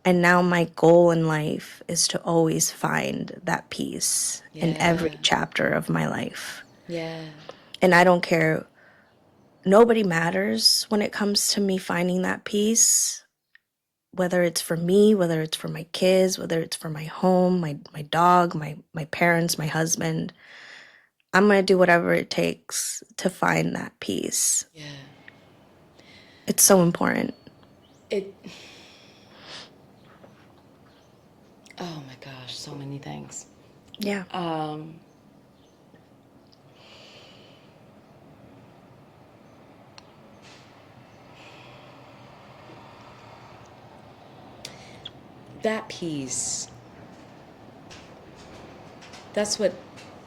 And now my goal in life is to always find that peace in Yeah. every chapter of my life. Yeah. And I don't care, nobody matters when it comes to me finding that peace, whether it's for me, whether it's for my kids, whether it's for my home, my dog, my parents, my husband. I'm going to do whatever it takes to find that peace. Yeah. It's so important. It. Oh my gosh, so many things. Yeah. Um, that piece, that's what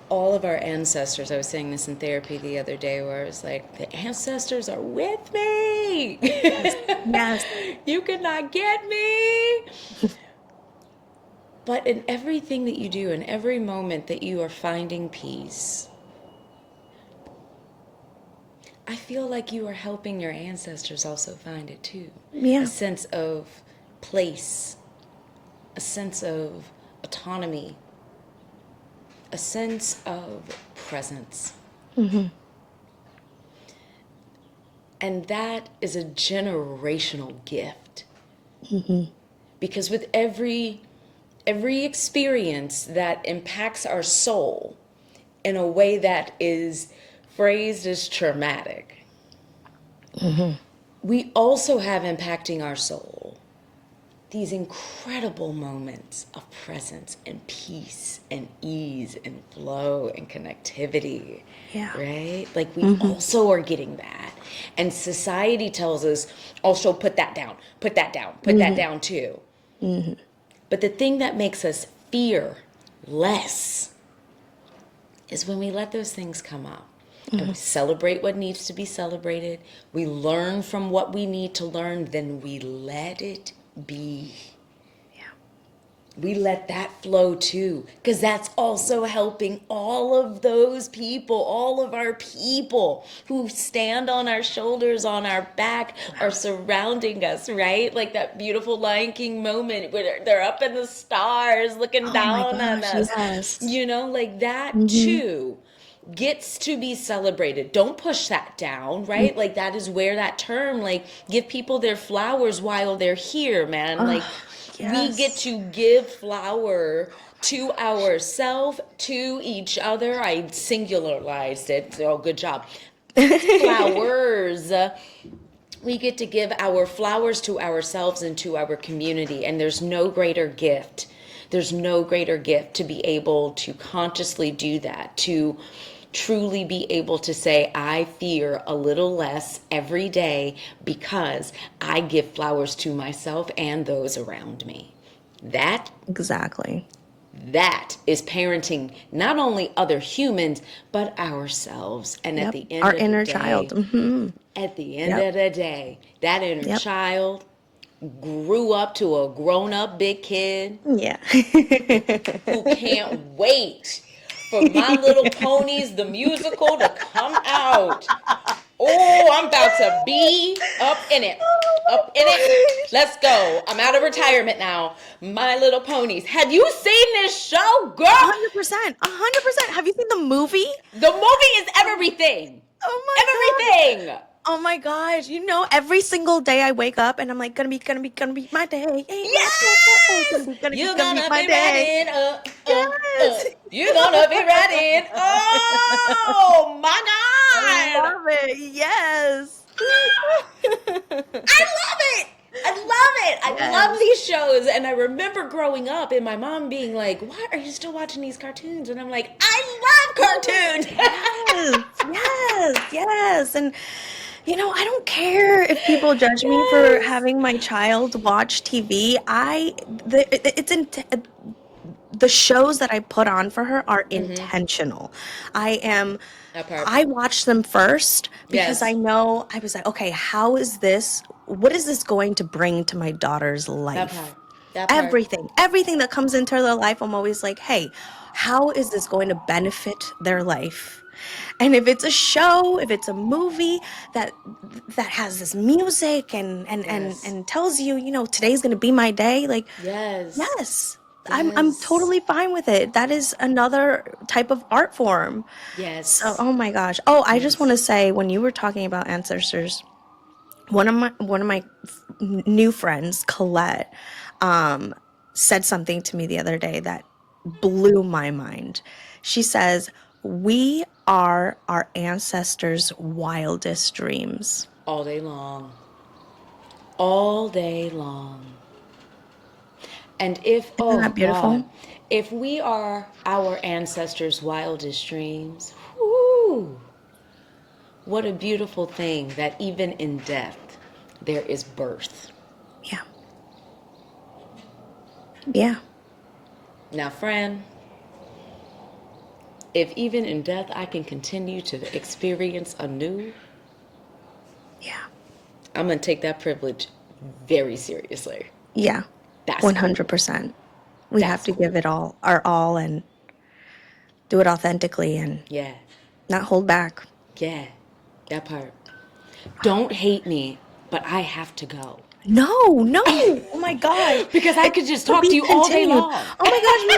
all of our ancestors, I was saying this in therapy the other day, where I was like, the ancestors are with me. Yes. You cannot get me. But in everything that you do, in every moment that you are finding peace, I feel like you are helping your ancestors also find it too. A Yeah. sense of place, a sense of autonomy, a sense of presence. Hmm. And that is a generational gift. Because with every experience that impacts our soul in a way that is phrased as traumatic, we also have impacting our soul these incredible moments of presence and peace and ease and flow and connectivity. Yeah. Right? Like we also are getting that. And society tells us, also put that down, put that down, put that down too. But the thing that makes us fear less is when we let those things come up. And we celebrate what needs to be celebrated. We learn from what we need to learn. Then we let it be. Yeah. We let that flow too. Because that's also helping all of those people, all of our people who stand on our shoulders, on our back, are surrounding us, right? Like that beautiful Lion King moment where they're up in the stars looking Oh my down on gosh, us. yes. You know, like that too gets to be celebrated. Don't push that down, right? Like that is where that term, like, give people their flowers while they're here, man. Like we get Yes. to give flower to ourselves, to each other. I singularized it. Oh, good job. Flowers. We get to give our flowers to ourselves and to our community. And there's no greater gift. There's no greater gift to be able to consciously do that, to truly be able to say, I fear a little less every day because I give flowers to myself and those around me. That Exactly. is parenting not only other humans, but ourselves. And at Yep. the end Our of the inner day, child. at the end Yep. of the day, that inner Yep. child grew up to a grown-up big kid Yeah. who can't wait for My Little Ponies, the musical, to come out. Oh, I'm about to be up in it. Up in it. Let's go. I'm out of retirement now. My Little Ponies. Have you seen this show, girl? 100%. 100%. Have you seen the movie? The movie is everything. Oh my God. Everything. Oh my gosh. You know, every single day I wake up and I'm like, gonna be my day. Ain't my day. Yes! You're Gonna be gonna my be day. ready. Yes. You're gonna be ready. Oh my I God. love it. Yes. I love it. I love it. I love Yes. these shows. And I remember growing up and my mom being like, why are you still watching these cartoons? And I'm like, I love cartoons. Yes. Yes. Yes. And I don't care if people judge me for Yes. having my child watch TV. The shows that I put on for her are intentional. I am That part. I watch them first because I Yes. know I was like, okay, what is this going to bring to my daughter's That life? part. That part. Everything that comes into their life, I'm always like, hey, how is this going to benefit their life? And if it's a show, if it's a movie that has this music Yes. and tells you, today's going to be my day, like, Yes. yes, I'm Yes. totally fine with it. That is another type of art form. So, Yes. oh my gosh. Oh, I just want Yes. to say, when you were talking about ancestors, one of my new friends, Colette, said something to me the other day that blew my mind. She says, "We are our ancestors' wildest dreams." All day long. All day long. And if, Isn't oh that God, beautiful? if we are our ancestors' wildest dreams, whoo, what a beautiful thing that even in death, there is birth. Yeah. Yeah. Now, friend, if even in death I can continue to experience anew, Yeah. I'm going to take that privilege very seriously. Yeah. That's cool. 100%. We have That's to give cool. it our all and do it authentically and Yeah. not hold back. Yeah. That part. Don't hate me, but I have to go. No, no. Oh my gosh. Because I It's could just to talk to be you all day continued. long. Oh my gosh, me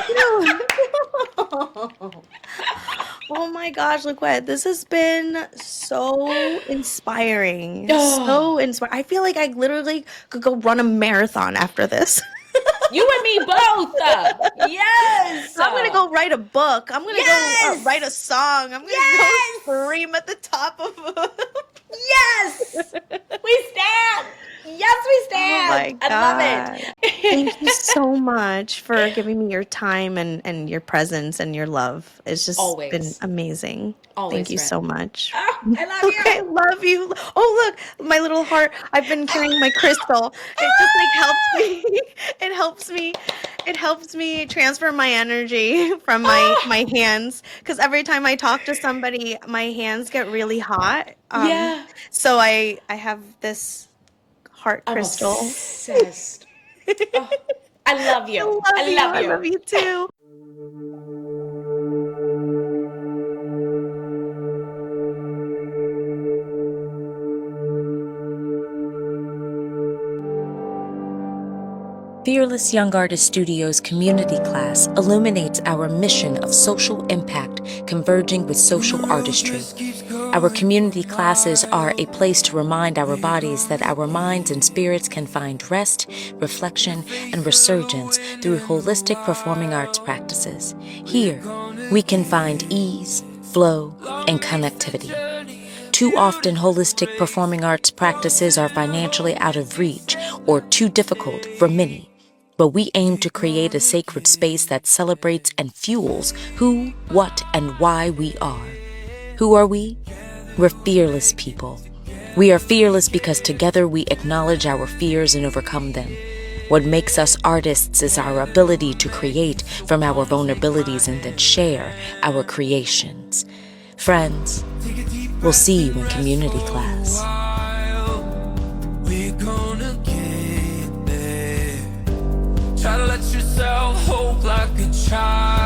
too. Oh my gosh, LaQuette, this has been so inspiring. So inspiring. I feel like I literally could go run a marathon after this. You and me both. Yes. I'm gonna go write a book. I'm gonna go write a Yes. song. I'm gonna go Yes. scream at the top of. Yes. We stand. Yes, we Oh my stand. I God. love Thank you it. so much for giving me your time and your presence and your love. It's just been Always. amazing. Thank Always, you so friend. much. Oh, I love Okay, you. love you. Oh, look, my little heart. I've been carrying my crystal. It just like helps me. It helps me. It helps me transfer my energy from my Oh, hands because every time I talk to somebody, my hands get really hot. yeah. So I have this heart I'm crystal. obsessed. Oh, I love I you. love I you. love I love you. you too. Fearless Young Artist Studios community class illuminates our mission of social impact converging with social artistry. Our community classes are a place to remind our bodies that our minds and spirits can find rest, reflection, and resurgence through holistic performing arts practices. Here, we can find ease, flow, and connectivity. Too often, holistic performing arts practices are financially out of reach or too difficult for many. But we aim to create a sacred space that celebrates and fuels who, what, and why we are. Who are we? We're fearless people. We are fearless because together we acknowledge our fears and overcome them. What makes us artists is our ability to create from our vulnerabilities and then share our creations. Friends, we'll see you in community class. We're gonna get there. Try to let yourself hope like a child.